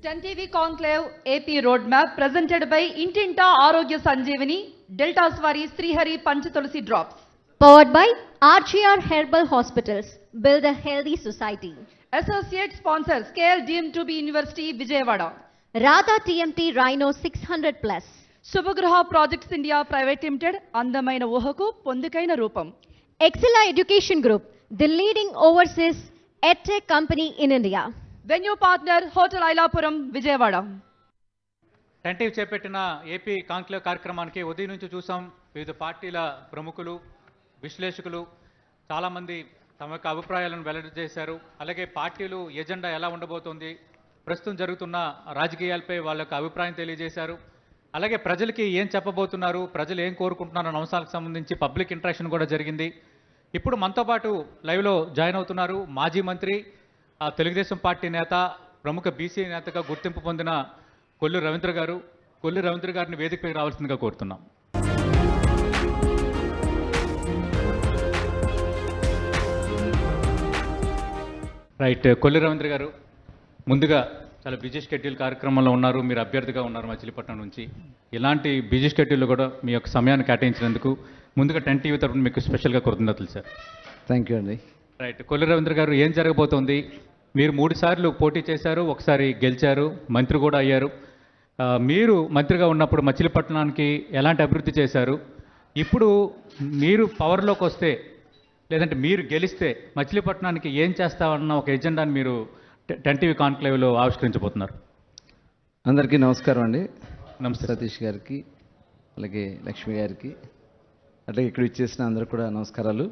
10 TV Conclave AP Roadmap presented by Intinta Arogya Sanjeevani, Delta Svari Srihari Panchathulasi Drops. Powered by RGR Herbal Hospitals. Build a healthy society. Associate sponsors KL deemed to be University Vijayawada. Radha TMT Rhino 600 Plus. Subhagruha Projects India Private Limited, Andamaina Uhaku, Pondikaina Rupam. Excella Education Group, the leading overseas EdTech company in India. Venue partner Hotel Ailapuram, Vijayawada. Tentative చేపట్టిన AP conclave కార్యక్రమానికి ఉదయం నుంచి చూసాం. వివిధ పార్టీల ప్రముఖులు, విశ్లేషకులు చాలామంది తమ యొక్క అభిప్రాయాలను వెల్లడి చేశారు. అలాగే పార్టీలు ఎజెండా ఎలా ఉండబోతోంది, ప్రస్తుతం జరుగుతున్న రాజకీయాలపై వాళ్ళ యొక్క అభిప్రాయం తెలియజేశారు. అలాగే ప్రజలకి ఏం చెప్పబోతున్నారు, ప్రజలు ఏం కోరుకుంటున్నారు అన్న అంశాలకు సంబంధించి పబ్లిక్ ఇంటరాక్షన్ కూడా జరిగింది. ఇప్పుడు మనతో పాటు లైవ్లో జాయిన్ అవుతున్నారు మాజీ మంత్రి, తెలుగుదేశం పార్టీ నేత, ప్రముఖ బీసీ నేతగా గుర్తింపు పొందిన కొల్లు రవీంద్ర గారు. కొల్లు రవీంద్ర గారిని వేదికపై రావాల్సిందిగా కోరుతున్నాం. రైట్, కొల్లు రవీంద్ర గారు, ముందుగా చాలా బిజీ షెడ్యూల్ కార్యక్రమంలో ఉన్నారు. మీరు అభ్యర్థిగా ఉన్నారు మచిలీపట్నం నుంచి. ఇలాంటి బిజీ షెడ్యూల్లో కూడా మీ యొక్క సమయాన్ని కేటాయించినందుకు ముందుగా 10 TV తరఫున మీకు స్పెషల్గా కృతజ్ఞతలు సార్. థ్యాంక్ యూ అండి. రైట్, కొల్లు రవీంద్ర గారు, ఏం జరగబోతోంది? మీరు 3 సార్లు పోటీ చేశారు, ఒకసారి గెలిచారు, మంత్రి కూడా అయ్యారు. మీరు మంత్రిగా ఉన్నప్పుడు మచిలీపట్నానికి ఎలాంటి అభివృద్ధి చేశారు? ఇప్పుడు మీరు పవర్లోకి వస్తే, లేదంటే మీరు గెలిస్తే మచిలీపట్నానికి ఏం చేస్తామన్న ఒక ఎజెండాని మీరు 10 TV కాన్క్లేవ్లో ఆవిష్కరించబోతున్నారు. అందరికీ నమస్కారం అండి. నమస్తే. సతీష్ గారికి, అలాగే లక్ష్మి గారికి, అట్లాగే ఇక్కడ ఇచ్చేసిన అందరూ కూడా నమస్కారాలు.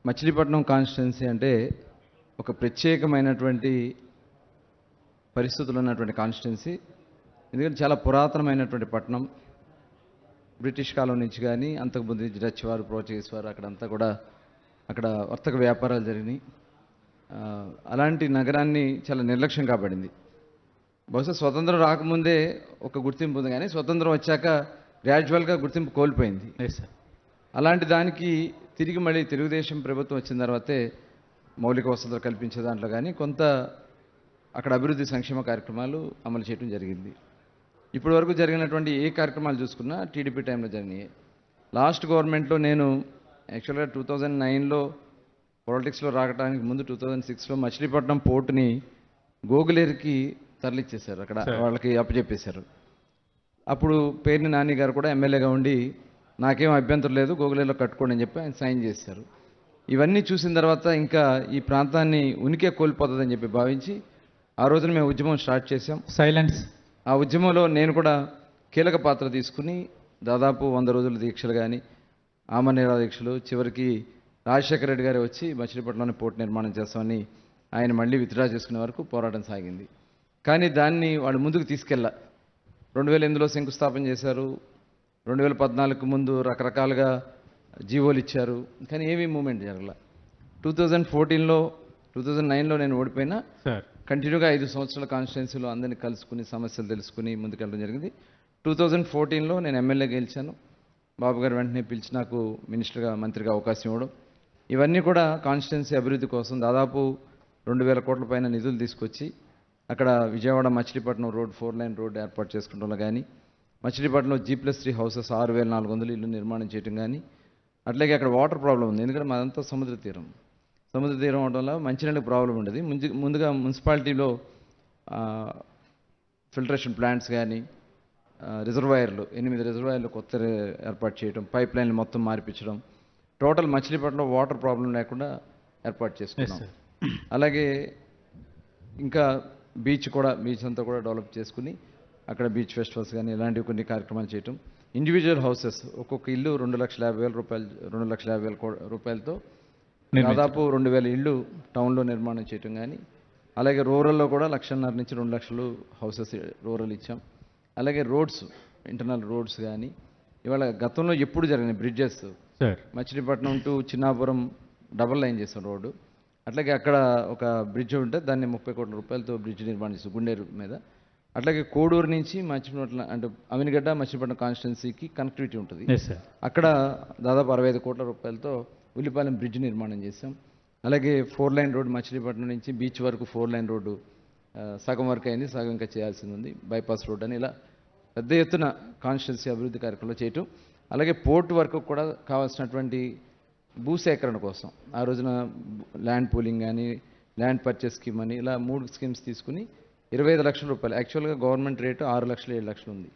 మచిలీపట్నం కాన్స్టిట్యున్సీ అంటే ఒక ప్రత్యేకమైనటువంటి పరిస్థితులు ఉన్నటువంటి కాన్స్టిట్యున్సీ. ఎందుకంటే చాలా పురాతనమైనటువంటి పట్టణం. బ్రిటిష్ కాలం నుంచి కానీ, అంతకుముందు డచ్ వారు, పోర్చుగీస్ వారు అక్కడంతా కూడా అక్కడ వర్తక వ్యాపారాలు జరిగినాయి. అలాంటి నగరాన్ని చాలా నిర్లక్ష్యం కాబడింది. బహుశా స్వతంత్రం రాకముందే ఒక గుర్తింపు ఉంది, కానీ స్వతంత్రం వచ్చాక గ్రాడ్యువల్గా గుర్తింపు కోల్పోయింది. అలాంటి దానికి తిరిగి మళ్ళీ తెలుగుదేశం ప్రభుత్వం వచ్చిన తర్వాతే మౌలిక వసతులు కల్పించే దాంట్లో కానీ కొంత అక్కడ అభివృద్ధి సంక్షేమ కార్యక్రమాలు అమలు చేయడం జరిగింది. ఇప్పటి వరకు జరిగినటువంటి ఏ కార్యక్రమాలు చూసుకున్నా టీడీపీ టైంలో జరిగినాయి. లాస్ట్ గవర్నమెంట్లో నేను యాక్చువల్గా 2009లో పాలిటిక్స్లో రావడానికి ముందు 2006లో మచిలీపట్నం పోర్టుని గోగులేరుకి తరలిచ్చేశారు, అక్కడ వాళ్ళకి అప్పచెప్పేశారు. అప్పుడు పేర్ని నాని గారు కూడా ఎమ్మెల్యేగా ఉండి నాకేం అభ్యంతరం లేదు, గోగులేరులో కట్టుకోండి అని చెప్పి ఆయన సైన్ చేశారు. ఇవన్నీ చూసిన తర్వాత ఇంకా ఈ ప్రాంతాన్ని ఉనికే కోల్పోతుందని చెప్పి భావించి ఆ రోజున మేము ఉద్యమం స్టార్ట్ చేశాం. సైలెన్స్. ఆ ఉద్యమంలో నేను కూడా కీలక పాత్ర తీసుకుని దాదాపు 100 రోజుల దీక్షలు కానీ, ఆమరణ దీక్షలు, చివరికి రాజశేఖర రెడ్డి గారు వచ్చి మచిలీపట్నంలోని పోర్టు నిర్మాణం చేస్తామని ఆయన మళ్ళీ విత్డ్రా చేసుకునే వరకు పోరాటం సాగింది. కానీ దాన్ని వాళ్ళు ముందుకు తీసుకెళ్ళ 2008లో శంకుస్థాపన చేశారు. 2014కు ముందు రకరకాలుగా జీవోలు ఇచ్చారు, కానీ ఏమీ మూమెంట్ జరగల. 2014లో 2009లో నేను ఓడిపోయినా కంటిన్యూగా 5 సంవత్సరాల కాన్స్టిట్యున్సీలో అందరినీ కలుసుకుని సమస్యలు తెలుసుకుని ముందుకెళ్ళడం జరిగింది. 2014లో నేను ఎమ్మెల్యే గెలిచాను. బాబు గారు వెంటనే పిలిచి నాకు మినిస్టర్గా, మంత్రిగా అవకాశం ఇవ్వడం, ఇవన్నీ కూడా కాన్స్టిట్యున్సీ అభివృద్ధి కోసం దాదాపు 2000 కోట్ల పైన నిధులు తీసుకొచ్చి అక్కడ Vijayawada Machilipatnam road 4 line road ఏర్పాటు చేసుకోవడంలో కానీ, మచిలీపట్నంలో G+3 హౌసెస్ 6400 ఇల్లు నిర్మాణం చేయడం కానీ, అట్లాగే అక్కడ వాటర్ ప్రాబ్లం ఉంది. ఎందుకంటే మాదంతా సముద్ర తీరం అవడం వల్ల మంచినీళ్ళకి ప్రాబ్లం ఉండేది. ముందుగా మున్సిపాలిటీలో ఫిల్టరేషన్ ప్లాంట్స్ కానీ, రిజర్వాయర్లు 8 రిజర్వాయర్లు కొత్త ఏర్పాటు చేయడం, పైప్ లైన్లు మొత్తం మార్పించడం, టోటల్ మచిలీపట్నంలో వాటర్ ప్రాబ్లం లేకుండా ఏర్పాటు చేసుకున్నాం. అలాగే ఇంకా బీచ్ అంతా కూడా డెవలప్ చేసుకుని అక్కడ బీచ్ ఫెస్టివల్స్ కానీ ఇలాంటివి కొన్ని కార్యక్రమాలు చేయటం. ఇండివిజువల్ హౌసెస్ ఒక్కొక్క ఇల్లు 2,50,000 రూపాయలతో దాదాపు 2,000 ఇళ్ళు టౌన్లో నిర్మాణం చేయటం కానీ, అలాగే రూరల్లో కూడా 1,50,000 నుంచి 2 లక్షలు హౌసెస్ రూరల్ ఇచ్చాం. అలాగే రోడ్స్, ఇంటర్నల్ రోడ్స్ కానీ, ఇవాళ గతంలో ఎప్పుడు జరిగిన bridges, Machilipatnam to Chinnapuram double line చేసాం రోడ్డు. అట్లాగే అక్కడ ఒక బ్రిడ్జ్ ఉంటే దాన్ని 30 కోట్ల రూపాయలతో బ్రిడ్జ్ నిర్మాణం చేస్తాం గుండేరు మీద. అట్లాగే కోడూరు నుంచి మచిలీపట్నం అంటే అమినిగడ్డ మచిలీపట్నం కాన్స్టిట్యున్సీకి కనెక్టివిటీ ఉంటుంది. అక్కడ దాదాపు 65 కోట్ల రూపాయలతో ఉల్లిపాలెం బ్రిడ్జ్ నిర్మాణం చేశాం. అలాగే 4 లైన్ రోడ్ మచిలీపట్నం నుంచి బీచ్ వరకు 4 లైన్ రోడ్డు సగం వర్క్ అయింది, సగం ఇంకా చేయాల్సింది ఉంది. బైపాస్ రోడ్ అని ఇలా పెద్ద ఎత్తున కాన్స్టిట్యున్సీ అభివృద్ధి కార్యక్రమంలో చేయటం, అలాగే పోర్టు వర్క్ కూడా కావాల్సినటువంటి భూసేకరణ కోసం ఆ రోజున ల్యాండ్ పూలింగ్ కానీ ల్యాండ్ పర్చేస్ స్కీమ్ అని ఇలా 3 స్కీమ్స్ తీసుకుని 25 లక్షల రూపాయలు. యాక్చువల్గా గవర్నమెంట్ రేటు 6 లక్షలు 7 లక్షలు ఉంది.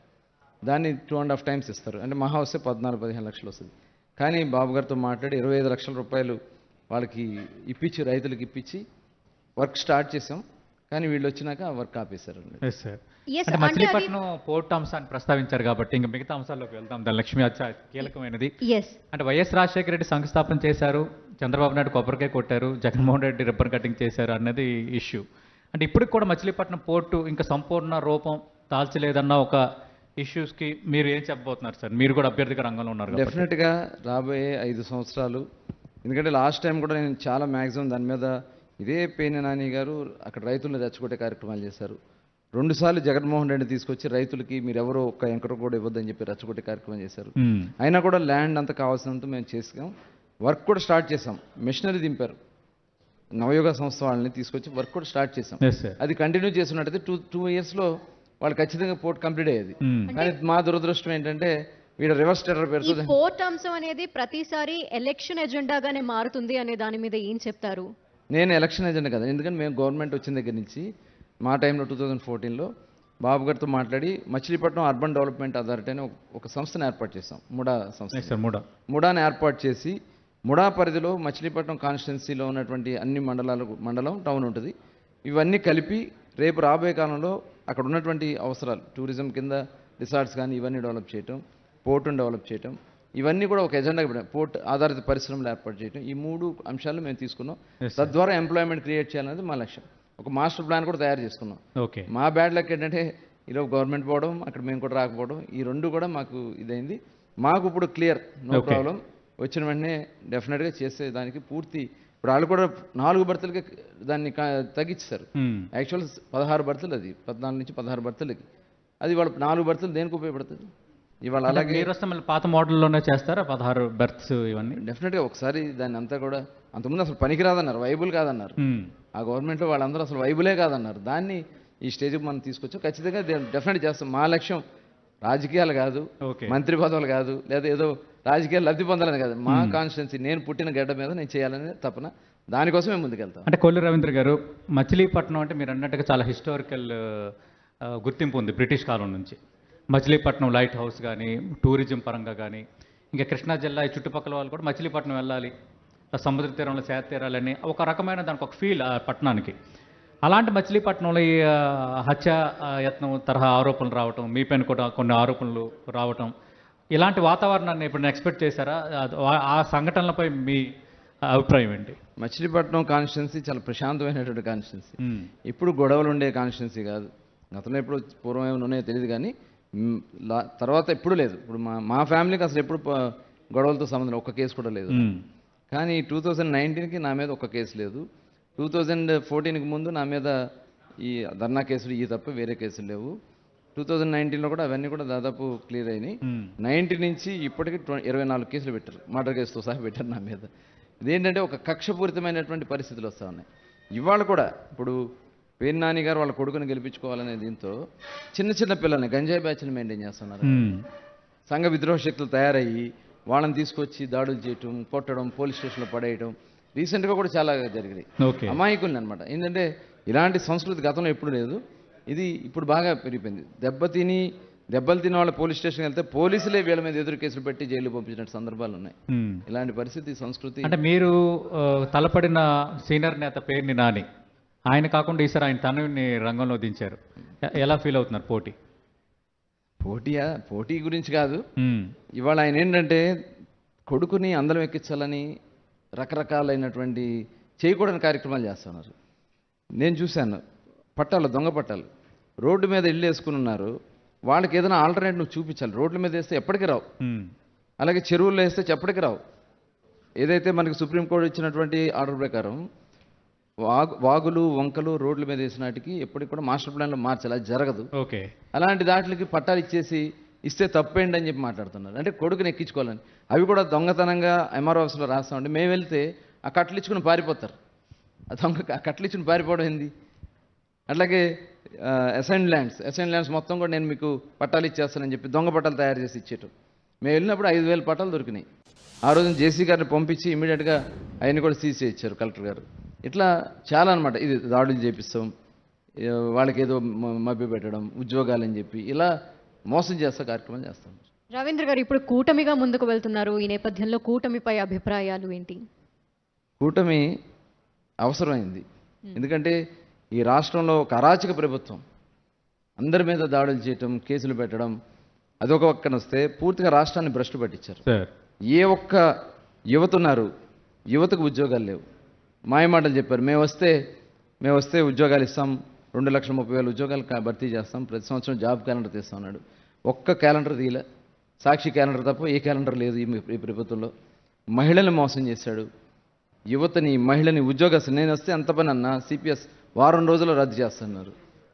దాన్ని 2.5 టైమ్స్ ఇస్తారు. అంటే మహా వస్తే 14-15 లక్షలు వస్తుంది. కానీ బాబు గారితో మాట్లాడి 25 లక్షల రూపాయలు వాళ్ళకి ఇప్పించి, రైతులకు ఇప్పించి వర్క్ స్టార్ట్ చేసాం. కానీ వీళ్ళు వచ్చినాక ఆ వర్క్ ఆపేశారండి. Yes sir. Yes, అంటే అంటే మచిలీపట్నం పోర్ట్ అంశాన్ని ప్రస్తావించారు కాబట్టి ఇంకా మిగతా అంశాల్లోకి వెళ్దాం. దాని లక్ష్మి కీలకమైనది. yes. అంటే వైఎస్ రాజశేఖర రెడ్డి శంకుస్థాపన చేశారు, చంద్రబాబు నాయుడు కొబ్బరికాయ కొట్టారు, జగన్మోహన్ రెడ్డి రిబ్బన్ కటింగ్ చేశారు అన్నది ఇష్యూ. అంటే ఇప్పటికి కూడా మచిలీపట్నం పోర్టు ఇంకా సంపూర్ణ రూపం దాల్చలేదన్న ఒక ఇష్యూస్కి మీరు ఏం చెప్పబోతున్నారు సార్? మీరు కూడా అభ్యర్థిగా రంగంలో ఉన్నారు కాబట్టి. డెఫినెట్గా రాబోయే 5 సంవత్సరాలు, ఎందుకంటే లాస్ట్ టైం కూడా నేను చాలా మ్యాక్సిమం దాని మీద ఇదే పేర్ని నాని గారు అక్కడ రైతులను రెచ్చగొట్టే కార్యక్రమాలు చేశారు. 2 సార్లు జగన్మోహన్ రెడ్డి తీసుకొచ్చి రైతులకి మీరు ఎవరో ఒక్క ఎంకర కూడా ఇవ్వద్దని చెప్పి రెచ్చగొట్టే కార్యక్రమం చేశారు. అయినా కూడా ల్యాండ్ అంతా కావాల్సినంత మేము చేసాం. వర్క్ కూడా స్టార్ట్ చేసాం. మిషనరీ దింపారు, నవయుగ సంస్థ వాళ్ళని తీసుకొచ్చి వర్క్ కూడా స్టార్ట్ చేసాం. Yes sir. అది కంటిన్యూ చేస్తున్నట్టయితే 2 ఇయర్స్లో వాళ్ళు ఖచ్చితంగా పోర్ట్ కంప్లీట్ అయ్యేది. కానీ మా దురదృష్టం ఏంటంటే వీడు రివర్స్ టెర్రర్ ఈ పెడుతుంది. పోర్ట్ అంశం అనేది ప్రతిసారి ఎలక్షన్ ఎజెండాగానే మారుతుంది అనే దాని మీద ఏం చెప్తారు? నేను ఎలక్షన్ ఏజెంట్ కదా, ఎందుకంటే మేము గవర్నమెంట్ వచ్చిన దగ్గర నుంచి మా టైంలో 2014లో బాబు గారితో మాట్లాడి మచిలీపట్నం అర్బన్ డెవలప్మెంట్ అథారిటీ అని ఒక సంస్థను ఏర్పాటు చేసాం. ముడా సంస్థ. Yes sir. ముడాని ఏర్పాటు చేసి ముడా పరిధిలో మచిలీపట్నం కాన్స్టిట్యున్సీలో ఉన్నటువంటి అన్ని మండలం టౌన్ ఉంటుంది. ఇవన్నీ కలిపి రేపు రాబోయే కాలంలో అక్కడ ఉన్నటువంటి అవసరాలు, టూరిజం కింద రిసార్ట్స్ కానీ ఇవన్నీ డెవలప్ చేయటం, పోర్టును డెవలప్ చేయటం, ఇవన్నీ కూడా ఒక ఎజెండా పెట్టాం. పోర్ట్ ఆధారిత పరిశ్రమలు ఏర్పాటు చేయటం, ఈ 3 అంశాలు మేము తీసుకున్నాం. తద్వారా ఎంప్లాయ్మెంట్ క్రియేట్ చేయాలనేది మా లక్ష్యం. ఒక మాస్టర్ ప్లాన్ కూడా తయారు చేసుకున్నాం. ఓకే. మా బ్యాడ్ లక్ ఏంటంటే ఈరోజు గవర్నమెంట్ పోవడం, అక్కడ మేము కూడా రాకపోవడం, ఈ 2 కూడా మాకు ఇదైంది. మాకు ఇప్పుడు క్లియర్, నో ప్రాబ్లం. వచ్చిన వెంటనే డెఫినెట్గా చేసేదానికి పూర్తి. ఇప్పుడు వాళ్ళు కూడా 4 బర్తులకి దాన్ని తగ్గించారు. యాక్చువల్ 16 బర్తులు, అది 14 నుంచి 16 బర్తులకి. అది వాళ్ళు 4 బర్తులు దేనికి ఉపయోగపడుతుంది ఇవాళ? అలాగే మీరు వస్తే మళ్ళీ పాత మోడల్లోనే చేస్తారా 16 బెర్త్స్ ఇవన్నీ? డెఫినెట్గా ఒకసారి దాన్ని అంతా కూడా, అంతకుముందు అసలు పనికిరాదన్నారు, వైబుల్ కాదన్నారు. ఆ గవర్నమెంట్లో వాళ్ళందరూ అసలు వైబులే కాదన్నారు. దాన్ని ఈ స్టేజ్కి మనం తీసుకొచ్చాం. ఖచ్చితంగా డెఫినెట్ చేస్తాం. మా లక్ష్యం రాజకీయాలు కాదు, మంత్రి పదవులు కాదు, లేదా ఏదో రాజకీయాలు లబ్ధి పొందాలని కాదు. మా కాన్స్టిట్యున్సీ, నేను పుట్టిన గడ్డ మీద నేను చేయాలనే తపన, దానికోసమే ముందుకెళ్తాం. అంటే కొల్లు రవీంద్ర గారు, మచిలీపట్నం అంటే మీరు అన్నట్టుగా చాలా హిస్టారికల్ గుర్తింపు ఉంది బ్రిటిష్ కాలం నుంచి. మచిలీపట్నం లైట్ హౌస్ కానీ, టూరిజం పరంగా కానీ, ఇంకా కృష్ణా జిల్లా ఈ చుట్టుపక్కల వాళ్ళు కూడా మచిలీపట్నం వెళ్ళాలి, సముద్ర తీరంలో సేద తీరాలని ఒక రకమైన దానికి ఒక ఫీల్ ఆ పట్టణానికి. అలాంటి మచిలీపట్నంలో ఈ హత్య యత్నం తరహా ఆరోపణలు రావటం, మీ పైన కూడా కొన్ని ఆరోపణలు రావటం, ఇలాంటి వాతావరణాన్ని ఇప్పుడు ఎక్స్పెక్ట్ చేశారా? ఆ సంఘటనలపై మీ అభిప్రాయం ఏంటి? మచిలీపట్నం కాన్స్టిట్యున్సీ చాలా ప్రశాంతమైనటువంటి కాన్స్టిట్యున్సీ. ఇప్పుడు గొడవలు ఉండే కాన్స్టిట్యున్సీ కాదు. గతంలో ఎప్పుడు పూర్వం ఏమైనా ఉన్నాయో తెలియదు, కానీ తర్వాత ఎప్పుడు లేదు. ఇప్పుడు మా ఫ్యామిలీకి అసలు ఎప్పుడు గొడవలతో సంబంధం, ఒక్క కేసు కూడా లేదు. కానీ 2019కి నా మీద ఒక్క కేసు లేదు. 2014కి ముందు నా మీద ఈ ధర్నా కేసులు ఈ తప్ప వేరే కేసులు లేవు. 2019లో కూడా అవన్నీ కూడా దాదాపు క్లియర్ అయినాయి. 19 నుంచి ఇప్పటికి 24 కేసులు పెట్టారు, మర్డర్ కేసుతో సహా పెట్టారు నా మీద. ఇదేంటంటే ఒక కక్షపూరితమైనటువంటి పరిస్థితులు వస్తూ ఉన్నాయి. ఇవాళ కూడా ఇప్పుడు పేరు నాని గారు వాళ్ళ కొడుకుని గెలిపించుకోవాలనే దీంతో చిన్న చిన్న పిల్లల్ని గంజాయి బ్యాచ్ని మెయింటైన్ చేస్తున్నారు. సంఘ విద్రోహ శక్తులు తయారయ్యి వాళ్ళని తీసుకొచ్చి దాడులు చేయటం, కొట్టడం, పోలీస్ స్టేషన్లో పడేయడం రీసెంట్గా కూడా చాలా జరిగింది. అమాయకుల్ని అనమాట. ఏంటంటే ఇలాంటి సంస్కృతి గతంలో ఎప్పుడు లేదు, ఇది ఇప్పుడు బాగా పెరిగిపోయింది. దెబ్బలు తిన్న వాళ్ళ పోలీస్ స్టేషన్కి వెళ్తే పోలీసులే వీళ్ళ మీద ఎదురు కేసులు పెట్టి జైలు పంపించిన సందర్భాలు ఉన్నాయి. ఇలాంటి పరిస్థితి సంస్కృతి. అంటే మీరు తలపడిన సీనియర్ నేత పేరుని నాని, ఆయన కాకుండా ఈసారి ఆయన తనని రంగంలో దించారు. ఎలా ఫీల్ అవుతున్నారు? పోటీ గురించి కాదు. ఇవాళ ఆయన ఏంటంటే కొడుకుని అందరం ఎక్కించాలని రకరకాలైనటువంటి చేయకూడని కార్యక్రమాలు చేస్తున్నారు. నేను చూశాను. పట్టాలు, దొంగ పట్టాలు రోడ్డు మీద ఇల్లు వేసుకుని ఉన్నారు. వాళ్ళకి ఏదైనా ఆల్టర్నేట్ నువ్వు చూపించాలి. రోడ్ల మీద వేస్తే ఎప్పటికీ రావు. అలాగే చెరువుల్లో వేస్తే ఎప్పటికీ రావు. ఏదైతే మనకి సుప్రీంకోర్టు ఇచ్చినటువంటి ఆర్డర్ ప్రకారం వాగులు, వంకలు రోడ్ల మీద వేసినాటికి ఎప్పటికి కూడా మాస్టర్ ప్లాన్లో మార్చాలి. అది జరగదు. అలాంటి దాంట్లకి పట్టాలు ఇస్తే తప్పేండి అని చెప్పి మాట్లాడుతున్నారు. అంటే కొడుకుని ఎక్కించుకోవాలని. అవి కూడా దొంగతనంగా ఎంఆర్ఓ ఆఫీస్లో రాస్తామంటే మేము వెళ్తే ఆ కట్టలు ఇచ్చుకుని పారిపోతారు. ఆ కట్టలు ఇచ్చుకుని పారిపోవడం ఏంది? అట్లాగే అసైన్ ల్యాండ్స్ మొత్తం కూడా నేను మీకు పట్టాలు ఇచ్చేస్తానని చెప్పి దొంగ పట్టాలు తయారు చేసి ఇచ్చేటం. మేము వెళ్ళినప్పుడు 5,000 పట్టాలు దొరికినాయి. ఆ రోజున జేసీ గారిని పంపించి ఇమీడియట్గా అవన్నీ కూడా సీసీ ఇచ్చారు కలెక్టర్ గారు. ఇట్లా చాలా అనమాట. ఇది దాడులు చేపిస్తాం, వాళ్ళకి ఏదో మభ్య పెట్టడం, ఉద్యోగాలని చెప్పి ఇలా మోసం చేస్తా కార్యక్రమం చేస్తాం. రవీంద్ర గారు ఇప్పుడు కూటమిగా ముందుకు వెళ్తున్నారు. ఈ నేపథ్యంలో కూటమిపై అభిప్రాయాలు ఏంటి? కూటమి అవసరమైంది. ఎందుకంటే ఈ రాష్ట్రంలో ఒక అరాచక ప్రభుత్వం అందరి మీద దాడులు చేయటం, కేసులు పెట్టడం, అదొక పక్కన వస్తే పూర్తిగా రాష్ట్రాన్ని భ్రష్టు పట్టించారు. ఏ ఒక్క యువత ఉన్నారు, యువతకు ఉద్యోగాలు లేవు. మాయమాటలు చెప్పారు, మేము వస్తే ఉద్యోగాలు ఇస్తాం, 2,30,000 ఉద్యోగాలు భర్తీ చేస్తాం, ప్రతి సంవత్సరం జాబ్ క్యాలెండర్ తీస్తాం అన్నాడు. ఒక్క క్యాలెండర్ తీయలే. సాక్షి క్యాలెండర్ తప్ప ఏ క్యాలెండర్ లేదు ఈ ప్రభుత్వంలో. మహిళల్ని మోసం చేశాడు. యువతని, మహిళని, ఉద్యోగస్తులు. నేను వస్తే అంత పని అన్నా సిపిఎస్ వారం రోజుల్లో రద్దు చేస్తున్నారు.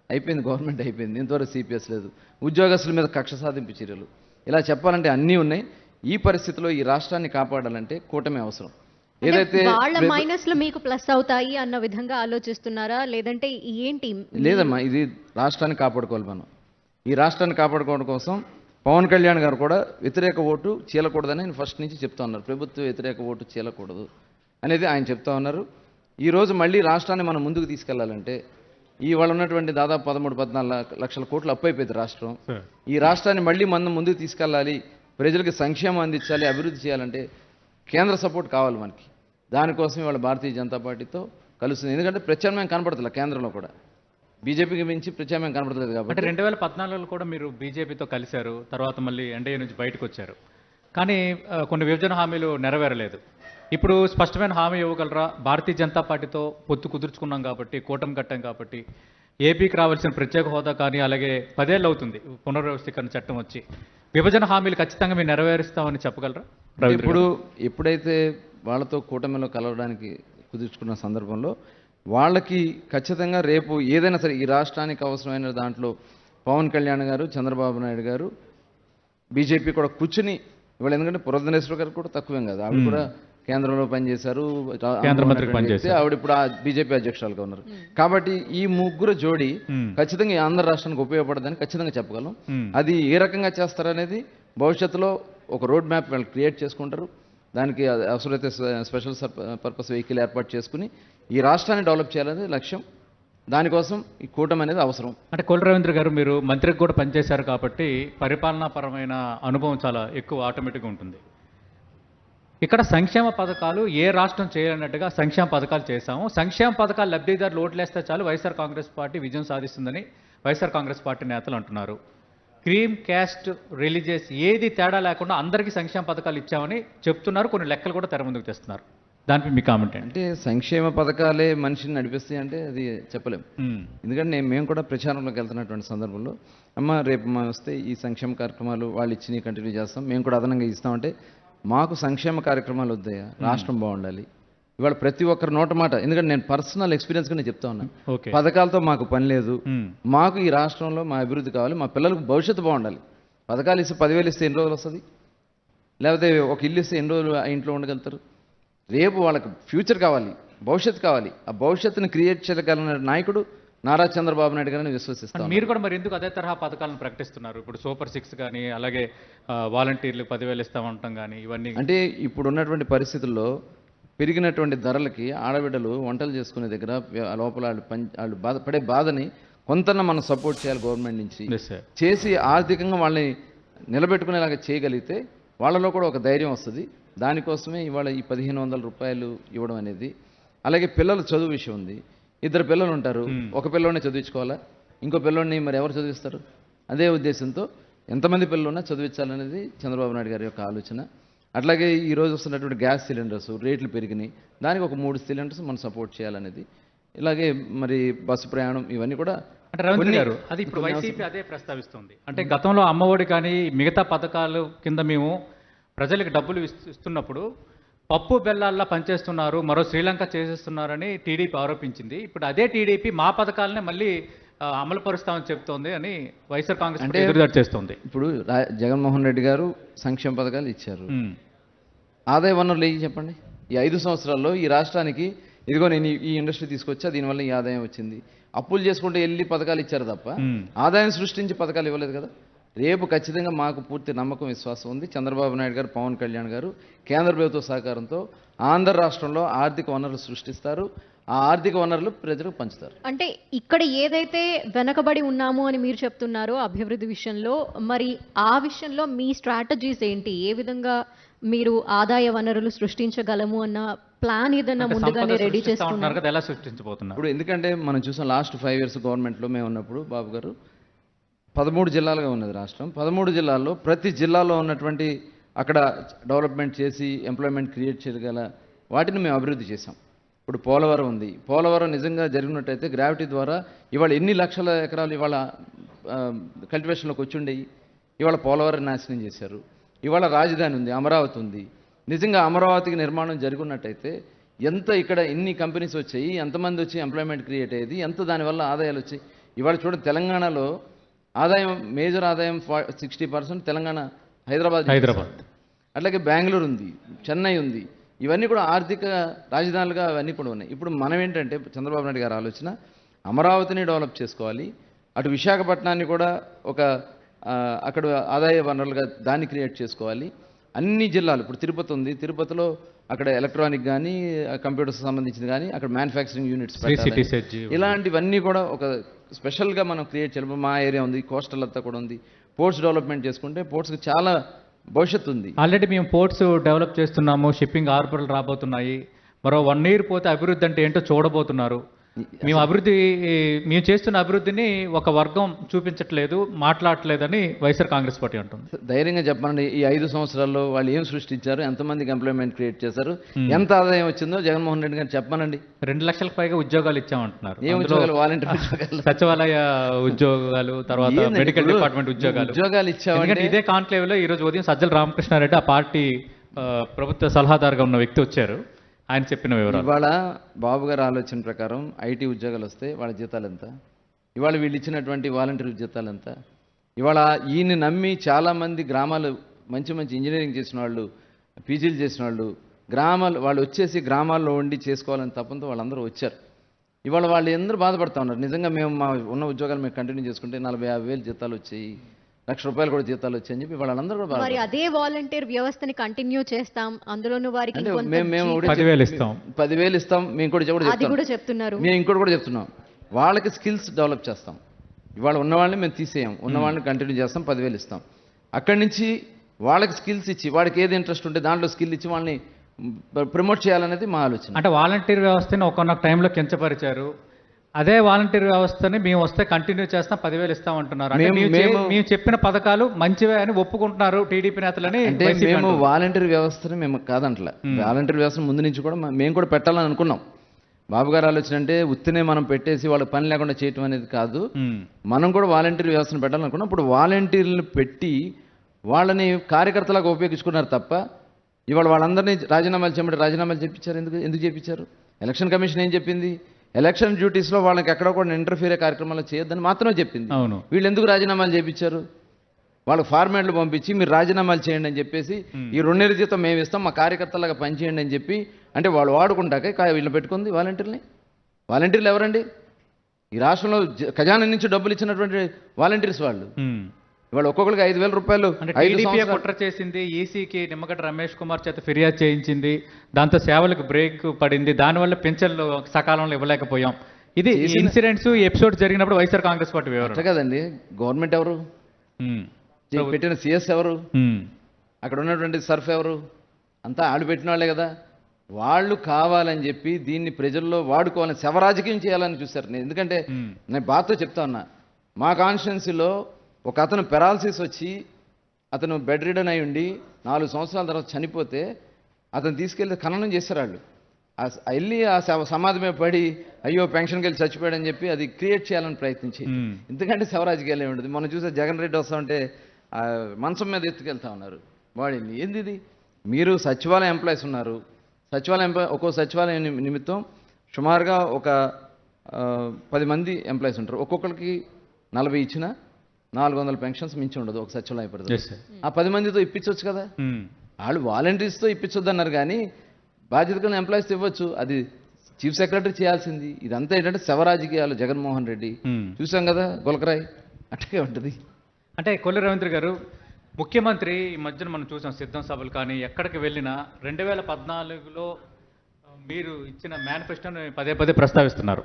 అయిపోయింది, గవర్నమెంట్ అయిపోయింది, ఇంతవరకు సిపిఎస్ లేదు. ఉద్యోగస్తుల మీద కక్ష సాధింపు చర్యలు. ఇలా చెప్పాలంటే అన్నీ ఉన్నాయి. ఈ పరిస్థితిలో ఈ రాష్ట్రాన్ని కాపాడాలంటే కూటమి అవసరం. ఏదైతే వాళ్ళ మైనస్లు మీకు ప్లస్ అవుతాయి అన్న విధంగా ఆలోచిస్తున్నారా, లేదంటే ఏంటి? లేదమ్మా, ఇది రాష్ట్రాన్ని కాపాడుకోవాలి మనం. ఈ రాష్ట్రాన్ని కాపాడుకోవడం కోసం పవన్ కళ్యాణ్ గారు కూడా వ్యతిరేక ఓటు చీలకూడదని ఆయన ఫస్ట్ నుంచి చెప్తా ఉన్నారు. ప్రభుత్వ వ్యతిరేక ఓటు చీలకూడదు అనేది ఆయన చెప్తా ఉన్నారు. ఈరోజు మళ్ళీ రాష్ట్రాన్ని మనం ముందుకు తీసుకెళ్లాలంటే ఇవాళ ఉన్నటువంటి దాదాపు 13-14 లక్షల కోట్లు అప్పు అయిపోయింది రాష్ట్రం. ఈ రాష్ట్రాన్ని మళ్ళీ మనం ముందుకు తీసుకెళ్ళాలి, ప్రజలకు సంక్షేమం అందించాలి, అభివృద్ధి చేయాలంటే కేంద్ర సపోర్ట్ కావాలి మనకి. దానికోసం ఇవాళ భారతీయ జనతా పార్టీతో కలుస్తుంది. ఎందుకంటే ప్రత్యామ్నాయం కనపడుతుంది కేంద్రంలో కూడా. బీజేపీకి మించి ప్రత్యామ్నాయం కనపడలేదు కాబట్టి. 2014లో కూడా మీరు బీజేపీతో కలిశారు, తర్వాత మళ్ళీ ఎన్డీఏ నుంచి బయటకు వచ్చారు. కానీ కొన్ని విభజన హామీలు నెరవేరలేదు. ఇప్పుడు స్పష్టమైన హామీ ఇవ్వగలరా? భారతీయ జనతా పార్టీతో పొత్తు కుదుర్చుకున్నాం కాబట్టి, కూటమి కట్టాం కాబట్టి, ఏపీకి రావాల్సిన ప్రత్యేక హోదా కానీ, అలాగే 10 ఏళ్ళు అవుతుంది పునర్వ్యవస్థీకరణ చట్టం వచ్చి, విభజన హామీలు ఖచ్చితంగా మీరు నెరవేరుస్తామని చెప్పగలరా? ఎప్పుడైతే వాళ్ళతో కూటమిలో కలవడానికి కుదుర్చుకున్న సందర్భంలో వాళ్ళకి ఖచ్చితంగా రేపు ఏదైనా సరే ఈ రాష్ట్రానికి అవసరమైన దాంట్లో పవన్ కళ్యాణ్ గారు, చంద్రబాబు నాయుడు గారు, బీజేపీ కూడా కూర్చుని ఇవాళ, ఎందుకంటే పురంధరేశ్వర గారు కూడా తక్కువేం కాదు, ఆవిడ కూడా కేంద్రంలో పనిచేశారు, కేంద్ర మంత్రికి పనిచేశారు, ఆవిడ ఇప్పుడు బీజేపీ అధ్యక్షురాలుగా ఉన్నారు. కాబట్టి ఈ ముగ్గురు జోడి ఖచ్చితంగా ఈ ఆంధ్ర రాష్ట్రానికి ఉపయోగపడదని ఖచ్చితంగా చెప్పగలం. అది ఏ రకంగా చేస్తారనేది భవిష్యత్తులో ఒక రోడ్ మ్యాప్ వాళ్ళు క్రియేట్ చేసుకుంటారు. దానికి అవసరమైతే స్పెషల్ పర్పస్ వెహికల్ ఏర్పాటు చేసుకుని ఈ రాష్ట్రాన్ని డెవలప్ చేయాలనేది లక్ష్యం. దానికోసం ఈ కూటమి అనేది అవసరం. అంటే కోల రవీంద్ర గారు, మీరు మంత్రికి కూడా పనిచేశారు కాబట్టి పరిపాలనాపరమైన అనుభవం చాలా ఎక్కువ ఆటోమేటిక్గా ఉంటుంది. ఇక్కడ సంక్షేమ పథకాలు ఏ రాష్ట్రం చేయనట్టుగా సంక్షేమ పథకాలు చేశాము. సంక్షేమ పథకాలు లబ్ధిదారులు ఓట్లేస్తే చాలు వైఎస్ఆర్ కాంగ్రెస్ పార్టీ విజయం సాధిస్తుందని వైఎస్ఆర్ కాంగ్రెస్ పార్టీ నేతలు అంటున్నారు. క్రీమ్, క్యాస్ట్, రిలీజియస్ ఏది తేడా లేకుండా అందరికీ సంక్షేమ పథకాలు ఇచ్చామని చెప్తున్నారు. కొన్ని లెక్కలు కూడా తెర ముందుకు తెస్తున్నారు. దానిపై మీ కామెంట్ ఏంటి? అంటే సంక్షేమ పథకాలే మనిషిని నడిపిస్తాయి అంటే అది చెప్పలేం. ఎందుకంటే మేము కూడా ప్రచారంలోకి వెళ్తున్నటువంటి సందర్భంలో రేపు మనం వస్తే ఈ సంక్షేమ కార్యక్రమాలు వాళ్ళు ఇచ్చి కంటిన్యూ చేస్తాం, మేము కూడా అదనంగా ఇస్తామంటే మాకు సంక్షేమ కార్యక్రమాలు వద్దాయా, రాష్ట్రం బాగుండాలి. ఇవాళ ప్రతి ఒక్కరి నోట మాట, ఎందుకంటే నేను పర్సనల్ ఎక్స్పీరియన్స్గా నేను చెప్తా ఉన్నాను. పథకాలతో మాకు పని లేదు, మాకు ఈ రాష్ట్రంలో మా అభివృద్ధి కావాలి, మా పిల్లలకు భవిష్యత్తు బాగుండాలి. పథకాలు ఇస్తే 10,000 ఇస్తే ఎన్ని రోజులు వస్తుంది? లేకపోతే ఒక ఇల్లు ఇస్తే ఎన్ని రోజులు ఆ ఇంట్లో ఉండగలుగుతారు? రేపు వాళ్ళకి ఫ్యూచర్ కావాలి, భవిష్యత్తు కావాలి. ఆ భవిష్యత్తును క్రియేట్ చేయగలిగిన నాయకుడు నారా చంద్రబాబు నాయుడు గారిని విశ్వసిస్తాను. మీరు కూడా మరి ఎందుకు అదే తరహా పథకాలను ప్రకటిస్తున్నారు? ఇప్పుడు సూపర్ 6 కానీ, అలాగే వాలంటీర్లు 10,000 ఇస్తామంటాం కానీ, ఇవన్నీ అంటే ఇప్పుడు ఉన్నటువంటి పరిస్థితుల్లో పెరిగినటువంటి ధరలకి ఆడబిడ్డలు వంటలు చేసుకునే దగ్గర లోపల వాళ్ళు పడే బాధని కొంత మనం సపోర్ట్ చేయాలి గవర్నమెంట్ నుంచి. చేసి ఆర్థికంగా వాళ్ళని నిలబెట్టుకునేలాగా చేయగలిగితే వాళ్ళలో కూడా ఒక ధైర్యం వస్తుంది. దానికోసమే ఇవాళ ఈ 1,500 రూపాయలు ఇవ్వడం అనేది. అలాగే పిల్లల చదువు విషయం ఉంది. 2 పిల్లలు ఉంటారు, ఒక పిల్లోనే చదివించుకోవాలా, ఇంకో పిల్లోని మరి ఎవరు చదివిస్తారు? అదే ఉద్దేశంతో ఎంతమంది పిల్లలు ఉన్నా చదివించాలనేది చంద్రబాబు నాయుడు గారి యొక్క ఆలోచన. అట్లాగే ఈరోజు వస్తున్నటువంటి గ్యాస్ సిలిండర్స్ రేట్లు పెరిగినాయి, దానికి ఒక 3 సిలిండర్స్ మనం సపోర్ట్ చేయాలనేది. ఇలాగే మరి బస్సు ప్రయాణం ఇవన్నీ కూడా. అంటే రవీంద్ర గారు, అది ఇప్పుడు వైసీపీ అదే ప్రస్తావిస్తుంది. అంటే గతంలో అమ్మఒడి కానీ మిగతా పథకాలు కింద మేము ప్రజలకు డబ్బులు ఇస్తున్నప్పుడు పప్పు బెల్లాల్లా పనిచేస్తున్నారు, మరో శ్రీలంక చేసేస్తున్నారని టీడీపీ ఆరోపించింది. ఇప్పుడు అదే టీడీపీ మా పథకాలనే మళ్ళీ అమలు పరుస్తామని చెప్తోంది అని వైఎస్ఆర్ కాంగ్రెస్ అంటే ఎదురుదాడి చేస్తుంది. ఇప్పుడు జగన్మోహన్ రెడ్డి గారు సంక్షేమ పథకాలు ఇచ్చారు, ఆదాయ వనరులు ఏవి చెప్పండి? ఈ 5 సంవత్సరాల్లో ఈ రాష్ట్రానికి ఇదిగో నేను ఈ ఇండస్ట్రీ తీసుకొచ్చా, దీనివల్ల ఈ ఆదాయం వచ్చింది. అప్పులు చేసుకుంటే వెళ్ళి పథకాలు ఇచ్చారు తప్ప ఆదాయం సృష్టించి పథకాలు ఇవ్వలేదు కదా. రేపు ఖచ్చితంగా మాకు పూర్తి నమ్మకం, విశ్వాసం ఉంది. చంద్రబాబు నాయుడు గారు, పవన్ కళ్యాణ్ గారు కేంద్ర ప్రభుత్వ సహకారంతో ఆంధ్ర రాష్ట్రంలో ఆర్థిక వనరులు సృష్టిస్తారు. ఆ ఆర్థిక వనరులు ప్రజలకు పంచుతారు. అంటే ఇక్కడ ఏదైతే వెనకబడి ఉన్నాము అని మీరు చెప్తున్నారో అభివృద్ధి విషయంలో, మరి ఆ విషయంలో మీ స్ట్రాటజీస్ ఏంటి? ఏ విధంగా మీరు ఆదాయ వనరులు సృష్టించగలము అన్న ప్లాన్ ఏదైనా అంటే ముందుగానే సంపద రెడీ సృష్టిస్తా చేసుకున్నారు? ఉంటున్నారు కదా, ఎలా సృష్టించబోతున్నారు? ఇప్పుడు ఎందుకంటే మనం చూసాం లాస్ట్ 5 years గవర్నమెంట్లో మేము ఉన్నప్పుడు బాబు గారు 13 జిల్లాలుగా ఉన్నది రాష్ట్రం. 13 జిల్లాల్లో ప్రతి జిల్లాలో ఉన్నటువంటి అక్కడ డెవలప్మెంట్ చేసి ఎంప్లాయ్మెంట్ క్రియేట్ చేయగల వాటిని మేము అభివృద్ధి చేసాం. ఇప్పుడు పోలవరం ఉంది. పోలవరం నిజంగా జరిగినట్టయితే గ్రావిటీ ద్వారా ఇవాళ ఎన్ని లక్షల ఎకరాలు ఇవాళ కల్టివేషన్లోకి వచ్చి ఉండేవి. ఇవాళ పోలవరం నాశనం చేశారు. ఇవాళ రాజధాని ఉంది, అమరావతి ఉంది. నిజంగా అమరావతికి నిర్మాణం జరుగున్నట్టయితే ఎంత ఇక్కడ ఎన్ని కంపెనీస్ వచ్చాయి, ఎంతమంది వచ్చి ఎంప్లాయ్మెంట్ క్రియేట్ అయ్యేది, ఎంత దానివల్ల ఆదాయాలు వచ్చాయి. ఇవాళ చూడండి, తెలంగాణలో ఆదాయం మేజర్ ఆదాయం 60% తెలంగాణ, హైదరాబాద్. అట్లాగే బెంగళూరు ఉంది, చెన్నై ఉంది. ఇవన్నీ కూడా ఆర్థిక రాజధానులుగా అవన్నీ కూడా ఉన్నాయి. ఇప్పుడు మనం ఏంటంటే చంద్రబాబు నాయుడు గారి ఆలోచన అమరావతిని డెవలప్ చేసుకోవాలి, అటు విశాఖపట్నాన్ని కూడా ఒక అక్కడ ఆదాయ వనరులుగా దాన్ని క్రియేట్ చేసుకోవాలి. అన్ని జిల్లాలు, ఇప్పుడు తిరుపతి ఉంది, తిరుపతిలో అక్కడ ఎలక్ట్రానిక్ కానీ కంప్యూటర్స్ సంబంధించింది కానీ అక్కడ మ్యానుఫ్యాక్చరింగ్ యూనిట్స్ ఇలాంటివన్నీ కూడా ఒక స్పెషల్గా మనం క్రియేట్ చేయాలి. మా ఏరియా ఉంది, కోస్టల్ అంతా కూడా ఉంది. పోర్ట్స్ డెవలప్మెంట్ చేసుకుంటే పోర్ట్స్కి చాలా భవిష్యత్తు ఉంది. ఆల్రెడీ మేము పోర్ట్స్ డెవలప్ చేస్తున్నాము, షిప్పింగ్ హార్బర్లు రాబోతున్నాయి. మరో 1 year పోతే అభివృద్ధి అంటే ఏంటో చూడబోతున్నారు. మేము చేస్తున్న అభివృద్ధిని ఒక వర్గం చూపించట్లేదు, మాట్లాడట్లేదని వైఎస్ఆర్ కాంగ్రెస్ పార్టీ అంటుంది. ధైర్యంగా చెప్పండి, ఈ 5 సంవత్సరాల్లో వాళ్ళు ఏం సృష్టించారు, ఎంతమందికి ఎంప్లాయ్మెంట్ క్రియేట్ చేశారు, ఎంత ఆదాయం వచ్చిందో జగన్మోహన్ రెడ్డి గారు చెప్పనండి. 2 లక్షలకు పైగా ఉద్యోగాలు ఇచ్చామంటున్నారు. ఏ ఉద్యోగాలు? వాలంటీర్ ఉద్యోగాలు, సచివాలయ ఉద్యోగాలు, తర్వాత మెడికల్ డిపార్ట్మెంట్ ఉద్యోగాలు ఇచ్చాము. ఎందుకంటే ఇదే కాన్క్లేవ్ లో ఈ రోజు ఉదయం సజ్జల రామకృష్ణారెడ్డి, ఆ పార్టీ ప్రభుత్వ సలహాదారుగా ఉన్న వ్యక్తి వచ్చారు. ఆయన చెప్పిన వివరాలు. ఇవాళ బాబు గారి ఆలోచన ప్రకారం ఐటీ ఉద్యోగాలు వస్తే వాళ్ళ జీతాలు ఎంత, ఇవాళ వీళ్ళు ఇచ్చినటువంటి వాలంటీర్ జీతాలు ఎంత, ఇవాళ ఈయన్ని నమ్మి చాలామంది గ్రామాలు మంచి మంచి ఇంజనీరింగ్ చేసిన వాళ్ళు, పీజీలు చేసిన వాళ్ళు వాళ్ళు వచ్చేసి గ్రామాల్లో ఉండి చేసుకోవాలని తప్పంతో వాళ్ళందరూ వచ్చారు. ఇవాళ వాళ్ళు అందరూ బాధపడుతూ ఉన్నారు. నిజంగా మేము మా ఉన్న ఉద్యోగాలు మేము కంటిన్యూ చేసుకుంటే 40-50 వేలు జీతాలు వచ్చాయి, ₹1,00,000 కూడా జీతాలు వచ్చాయని చెప్పి వాళ్ళందరూ కూడా మరి అదే వాలంటీర్ వ్యవస్థని కంటిన్యూ చేస్తాం, అందులోనూ వారికి మేము 10,000 ఇస్తాం, 10,000 ఇస్తాం. మేము కూడా చెప్తున్నారు, మేము ఇంకోటి కూడా చెప్తున్నాం, వాళ్ళకి స్కిల్స్ డెవలప్ చేస్తాం. ఇవాళ ఉన్న వాళ్ళని మేము తీసేయం, ఉన్న వాళ్ళని కంటిన్యూ చేస్తాం, 10,000 ఇస్తాం. అక్కడి నుంచి వాళ్ళకి స్కిల్స్ ఇచ్చి, వాడికి ఏది ఇంట్రెస్ట్ ఉంటే దాంట్లో స్కిల్ ఇచ్చి వాళ్ళని ప్రమోట్ చేయాలనేది మా ఆలోచన. అంటే వాలంటీర్ వ్యవస్థని ఒకనొక టైంలో కించపరిచారు, అదే వాలంటీర్ వ్యవస్థని మేము వస్తే కంటిన్యూ చేస్తాం, 10,000 ఇస్తామంటున్నారు. మేము చెప్పిన పథకాలు మంచివే అని ఒప్పుకుంటున్నారు టీడీపీ నేతలని. మేము వాలంటీర్ వ్యవస్థని మేము కాదంటలే, వాలంటీర్ వ్యవస్థ ముందు నుంచి కూడా మేము కూడా పెట్టాలని అనుకున్నాం. బాబు గారు ఆలోచన అంటే ఉత్తినే మనం పెట్టేసి వాళ్ళకి పని లేకుండా చేయటం అనేది కాదు, మనం కూడా వాలంటీర్ వ్యవస్థను పెట్టాలనుకున్నాం. ఇప్పుడు వాలంటీర్లను పెట్టి వాళ్ళని కార్యకర్తలాగా ఉపయోగించుకున్నారు తప్ప ఇవాళ వాళ్ళందరినీ రాజీనామాలు చేయమంటే రాజీనామాలు చేయించారు. ఎందుకు చేయించారు? ఎలక్షన్ కమిషన్ ఏం చెప్పింది? ఎలక్షన్ డ్యూటీస్లో వాళ్ళకి ఎక్కడ కూడా ఇంటర్ఫీర్ కార్యక్రమాలు చేయొద్దని మాత్రమే చెప్పింది. వీళ్ళు ఎందుకు రాజీనామాలు చేయించారు? వాళ్ళకి ఫార్మాట్లు పంపించి మీరు రాజీనామాలు చేయండి అని చెప్పేసి ఈ 2 నెలల జీతం మేము ఇస్తాం, మా కార్యకర్తలాగా పనిచేయండి అని చెప్పి అంటే వాళ్ళు వాడుకుంటాక వీళ్ళని పెట్టుకుంది వాలంటీర్ని. వాలంటీర్లు ఎవరండి? ఈ రాష్ట్రంలో ఖజానా నుంచి డబ్బులు ఇచ్చినటువంటి వాలంటీర్స్ వాళ్ళు. ఇవాళ ఒక్కొక్కరికి ₹5,000 కుట్ర చేసింది. ఈసీకి నిమ్మగడ్డ రమేష్ కుమార్ చేత ఫిర్యాదు చేయించింది, దాంతో సేవలకు బ్రేక్ పడింది, దానివల్ల పెన్షన్లు సకాలంలో ఇవ్వలేకపోయాం. ఇది ఇన్సిడెంట్స్ ఎపిసోడ్ జరిగినప్పుడు వైఎస్ఆర్ కాంగ్రెస్ పార్టీ వివరణ కదండి. గవర్నమెంట్ ఎవరు పెట్టిన? సిఎస్ ఎవరు? అక్కడ ఉన్నటువంటి సర్ఫ్ ఎవరు? అంతా వాళ్ళు పెట్టిన వాళ్ళే కదా. వాళ్ళు కావాలని చెప్పి దీన్ని ప్రజల్లో వాడుకోవాలని శవరాజకీయం చేయాలని చూశారు. ఎందుకంటే నేను బాధతో చెప్తా ఉన్నా, మా కాన్స్టిట్యున్సీలో ఒక అతను పెరాలసిస్ వచ్చి అతను బెడ్ రిడన్ అయి ఉండి 4 సంవత్సరాల తర్వాత చనిపోతే అతను తీసుకెళ్ళి ఖననం చేశారు వాళ్ళు. వెళ్ళి ఆ సమాధి పడి అయ్యో పెన్షన్కి వెళ్ళి చచ్చిపోయాడని చెప్పి అది క్రియేట్ చేయాలని ప్రయత్నించి, ఎందుకంటే శవరాజకీయాలు ఏమి ఉంటుంది. మొన్న చూసే జగన్ రెడ్డి వస్తా ఉంటే మంచం మీద ఎత్తుకెళ్తా ఉన్నారు బాడీని. ఏంది ఇది? మీరు సచివాలయ ఎంప్లాయీస్ ఉన్నారు, ఒక్కో సచివాలయం నిమిత్తం సుమారుగా ఒక 10 మంది ఎంప్లాయీస్ ఉంటారు. ఒక్కొక్కరికి 40 ఇచ్చినా 400 పెన్షన్స్ మించి ఉండదు ఒక సచివాలయం పరిధి. ఆ 10 మందితో ఇప్పించవచ్చు కదా. వాళ్ళు వాలంటీర్స్తో ఇప్పించొద్దు అన్నారు కానీ బాధ్యత కలిగిన ఎంప్లాయీస్తో ఇవ్వచ్చు. అది చీఫ్ సెక్రటరీ చేయాల్సింది. ఇదంతా ఏంటంటే శవరాజకీయాలు. జగన్మోహన్ రెడ్డి చూసాం కదా, గులకరాయ్ అట్టగే ఉంటుంది. అంటే కొల్లు రవీంద్ర గారు, ముఖ్యమంత్రి ఈ మధ్యన మనం చూసాం సిద్ధం సభలు కానీ ఎక్కడికి వెళ్ళినా 2014లో మీరు ఇచ్చిన మేనిఫెస్టోని పదే పదే ప్రస్తావిస్తున్నారు.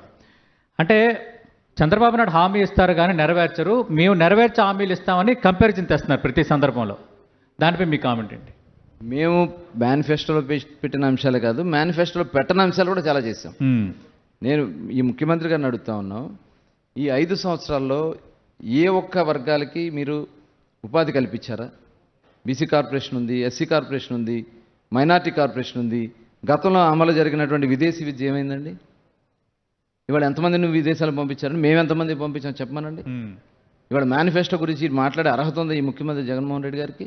అంటే చంద్రబాబు నాయుడు హామీ ఇస్తారు కానీ నెరవేర్చరు, మేము నెరవేర్చే హామీలు ఇస్తామని కంపారిజన్ తెస్తున్నారు ప్రతి సందర్భంలో. దానిపై మీ కామెంట్ ఏంటి? మేము మేనిఫెస్టోలో పెట్టిన అంశాలే కాదు, మేనిఫెస్టోలో పెట్టని అంశాలు కూడా చాలా చేశాం. నేను ఈ ముఖ్యమంత్రి గారిని అడుగుతా ఉన్నాం, ఈ 5 సంవత్సరాల్లో ఏ ఒక్క వర్గాలకి మీరు ఉపాధి కల్పించారా? బీసీ కార్పొరేషన్ ఉంది, ఎస్సీ కార్పొరేషన్ ఉంది, మైనార్టీ కార్పొరేషన్ ఉంది. గతంలో అమలు జరిగినటువంటి విదేశీ విద్య ఏమైందండి? ఇవాళ ఎంతమందిని విదేశాలకు పంపించారని మేము ఎంతమంది పంపించాం చెప్పమనండి. ఇవాళ మేనిఫెస్టో గురించి మాట్లాడే అర్హత ఉంది ఈ ముఖ్యమంత్రి జగన్మోహన్ రెడ్డి గారికి?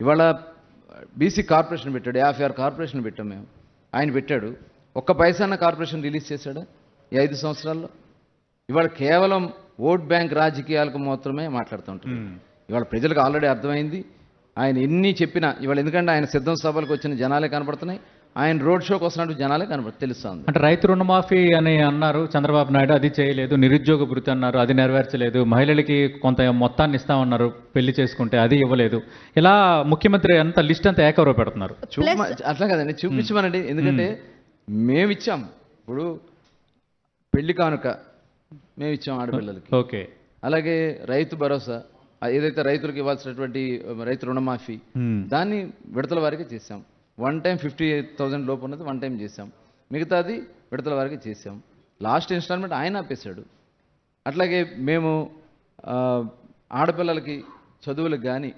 ఇవాళ బీసీ కార్పొరేషన్ పెట్టాడు, 56 కార్పొరేషన్ పెట్టాం మేము. ఆయన పెట్టాడు, ఒక్క పైసాన్న కార్పొరేషన్ రిలీజ్ చేశాడా ఈ 5 సంవత్సరాల్లో? ఇవాళ కేవలం ఓట్ బ్యాంక్ రాజకీయాలకు మాత్రమే మాట్లాడుతుంటారు. ఇవాళ ప్రజలకు ఆల్రెడీ అర్థమైంది. ఆయన ఎన్ని చెప్పినా ఇవాళ, ఎందుకంటే ఆయన సిద్ధం సభలకు వచ్చిన జనాలే కనపడుతున్నాయి, ఆయన రోడ్ షోకి వస్తున్నట్టు జనాలే తెలుస్తుంది. అంటే రైతు రుణమాఫీ అని అన్నారు చంద్రబాబు నాయుడు, అది చేయలేదు. నిరుద్యోగ భృతి అన్నారు, అది నెరవేర్చలేదు. మహిళలకి కొంత మొత్తాన్ని ఇస్తామన్నారు పెళ్లి చేసుకుంటే, అది ఇవ్వలేదు. ఇలా ముఖ్యమంత్రి అంత లిస్ట్ అంతా ఏకవరో పెడుతున్నారు. అట్లా కదండి, చూపించమనండి. ఎందుకంటే మేము ఇచ్చాం. ఇప్పుడు పెళ్లి కానుక మేము ఇచ్చాం ఆడపిల్లలకి. ఓకే. అలాగే రైతు భరోసా, ఏదైతే రైతులకు ఇవ్వాల్సినటువంటి రైతు రుణమాఫీ, దాన్ని విడతల వారికి చేశాం. 1 టైం 50,000 లోపు ఉన్నది 1 టైం చేశాం, మిగతాది విడతల వారికి చేశాం. లాస్ట్ ఇన్స్టాల్మెంట్ ఆయన ఆపేశాడు. అట్లాగే మేము ఆడపిల్లలకి చదువులకు కానీ,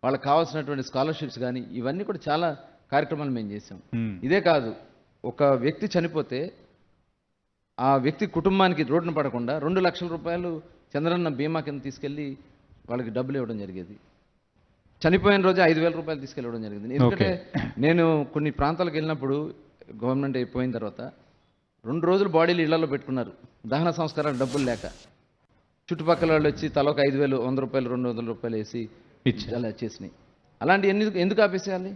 వాళ్ళకి కావాల్సినటువంటి స్కాలర్షిప్స్ కానీ, ఇవన్నీ కూడా చాలా కార్యక్రమాలు మేము చేశాం. ఇదే కాదు, ఒక వ్యక్తి చనిపోతే ఆ వ్యక్తి కుటుంబానికి రోడ్డున పడకుండా 2 లక్షల రూపాయలు చంద్రన్న బీమా కింద తీసుకెళ్ళి వాళ్ళకి డబ్బులు ఇవ్వడం జరిగేది. చనిపోయిన రోజు 5,000 రూపాయలు తీసుకెళ్ళడం జరిగింది. ఎందుకంటే నేను కొన్ని ప్రాంతాలకు వెళ్ళినప్పుడు గవర్నమెంట్ అయిపోయిన తర్వాత 2 రోజులు బాడీలు ఇళ్లలో పెట్టుకున్నారు, దహన సంస్కారాలు డబ్బులు లేక. చుట్టుపక్కల వాళ్ళు వచ్చి తలొక 5,000, 100 రూపాయలు, 200 రూపాయలు వేసి అలా చేసినాయి. అలాంటి ఎందుకు ఆపేసేయాలి?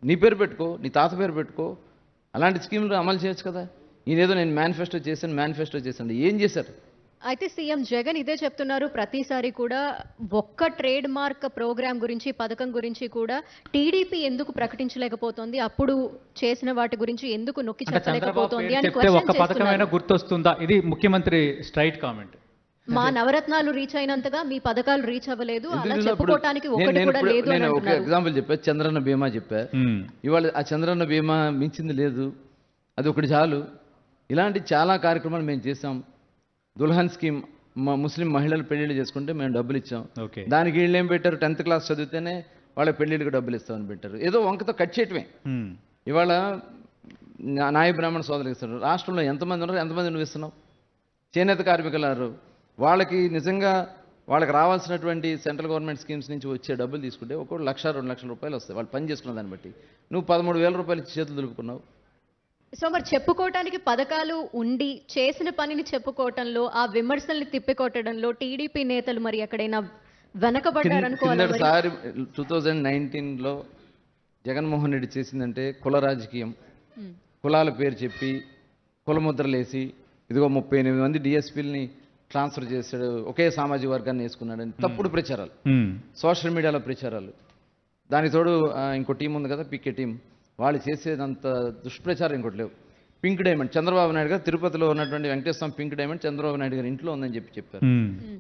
నీ పేరు పెట్టుకో, నీ తాత పేరు పెట్టుకో, అలాంటి స్కీములు అమలు చేయొచ్చు కదా. ఈయనేదో నేను మేనిఫెస్టో చేశాను, ఏం చేశారు? అయితే సీఎం జగన్ ఇదే చెప్తున్నారు ప్రతిసారి కూడా. ఒక్క ట్రేడ్ మార్క్ ప్రోగ్రామ్ గురించి, పథకం గురించి కూడా టీడీపీ ఎందుకు ప్రకటించలేకపోతుంది, అప్పుడు చేసిన వాటి గురించి ఎందుకు నొక్కి చెప్పలేకపోతుంది అని ఒక్క పథకమైనా గుర్తొస్తుందా? ఇది ముఖ్యమంత్రి స్ట్రైట్ కామెంట్. మా నవరత్నాలు రీచ్ అయినంతగా మీ పథకాలు రీచ్ అవ్వలేదు, అలా చెప్పుకోవడానికి ఒకటి కూడా లేదు. నేను ఒక ఎగ్జాంపుల్ చెప్పా, చంద్రన్న బీమా చెప్పా. ఇవాళ ఆ చంద్రన్న బీమా మించింది లేదు, అది ఒకటి చాలు. ఇలాంటి చాలా కార్యక్రమాలు మేము చేసాం. దుల్హన్ స్కీమ్, ముస్లిం మహిళలు పెళ్లిళ్ళు చేసుకుంటే మేము డబ్బులు ఇచ్చాం. దానికి వీళ్ళు ఏం పెట్టారు, 10th క్లాస్ చదివితేనే వాళ్ళ పెళ్లిళ్ళకి డబ్బులు ఇస్తామని పెట్టారు. ఏదో వంకతో కట్ చేయటమే. ఇవాళ నాయ బ్రాహ్మణ సోదరులు ఇస్తారు. రాష్ట్రంలో ఎంతమంది ఉన్నారు, ఎంతమంది నువ్వు ఇస్తున్నావు? చేనేత కార్మికులారు, వాళ్ళకి నిజంగా వాళ్ళకి రావాల్సినటువంటి సెంట్రల్ గవర్నమెంట్ స్కీమ్స్ నుంచి వచ్చే డబ్బులు తీసుకుంటే ఒక్కొక్క 1,00,000, 2 లక్షల రూపాయలు వస్తాయి వాళ్ళు పని చేసుకున్న దాన్ని బట్టి. నువ్వు 13,000 రూపాయలు ఇచ్చి చేతులు దులుపుకున్నావు. సో మరి చెప్పుకోవటానికి పథకాలు ఉండి చేసిన పనిని చెప్పుకోవటంలో, ఆ విమర్శల్ని తిప్పికొట్టడంలో టీడీపీ నేతలు మరి ఎక్కడైనా వెనకబడ్డారనుకోవాలి. 2019లో జగన్మోహన్ రెడ్డి చేసిందంటే కుల రాజకీయం. కులాల పేరు చెప్పి కులముద్రలేసి, ఇదిగో 38 మంది డిఎస్పీలని ట్రాన్స్ఫర్ చేశాడు, ఒకే సామాజిక వర్గాన్ని వేసుకున్నాడని తప్పుడు ప్రచారాలు, సోషల్ మీడియాలో ప్రచారాలు. దానికి తోడు ఇంకో టీం ఉంది కదా, పికే టీం, వాళ్ళు చేసేదంత దుష్ప్రచారం ఇంకోటి లేవు. పింక్ డైమండ్ చంద్రబాబు నాయుడు గారు తిరుపతిలో ఉన్నటువంటి వెంకటేశ్వర పింక్ డైమండ్ చంద్రబాబు నాయుడు గారి ఇంట్లో ఉందని చెప్పారు.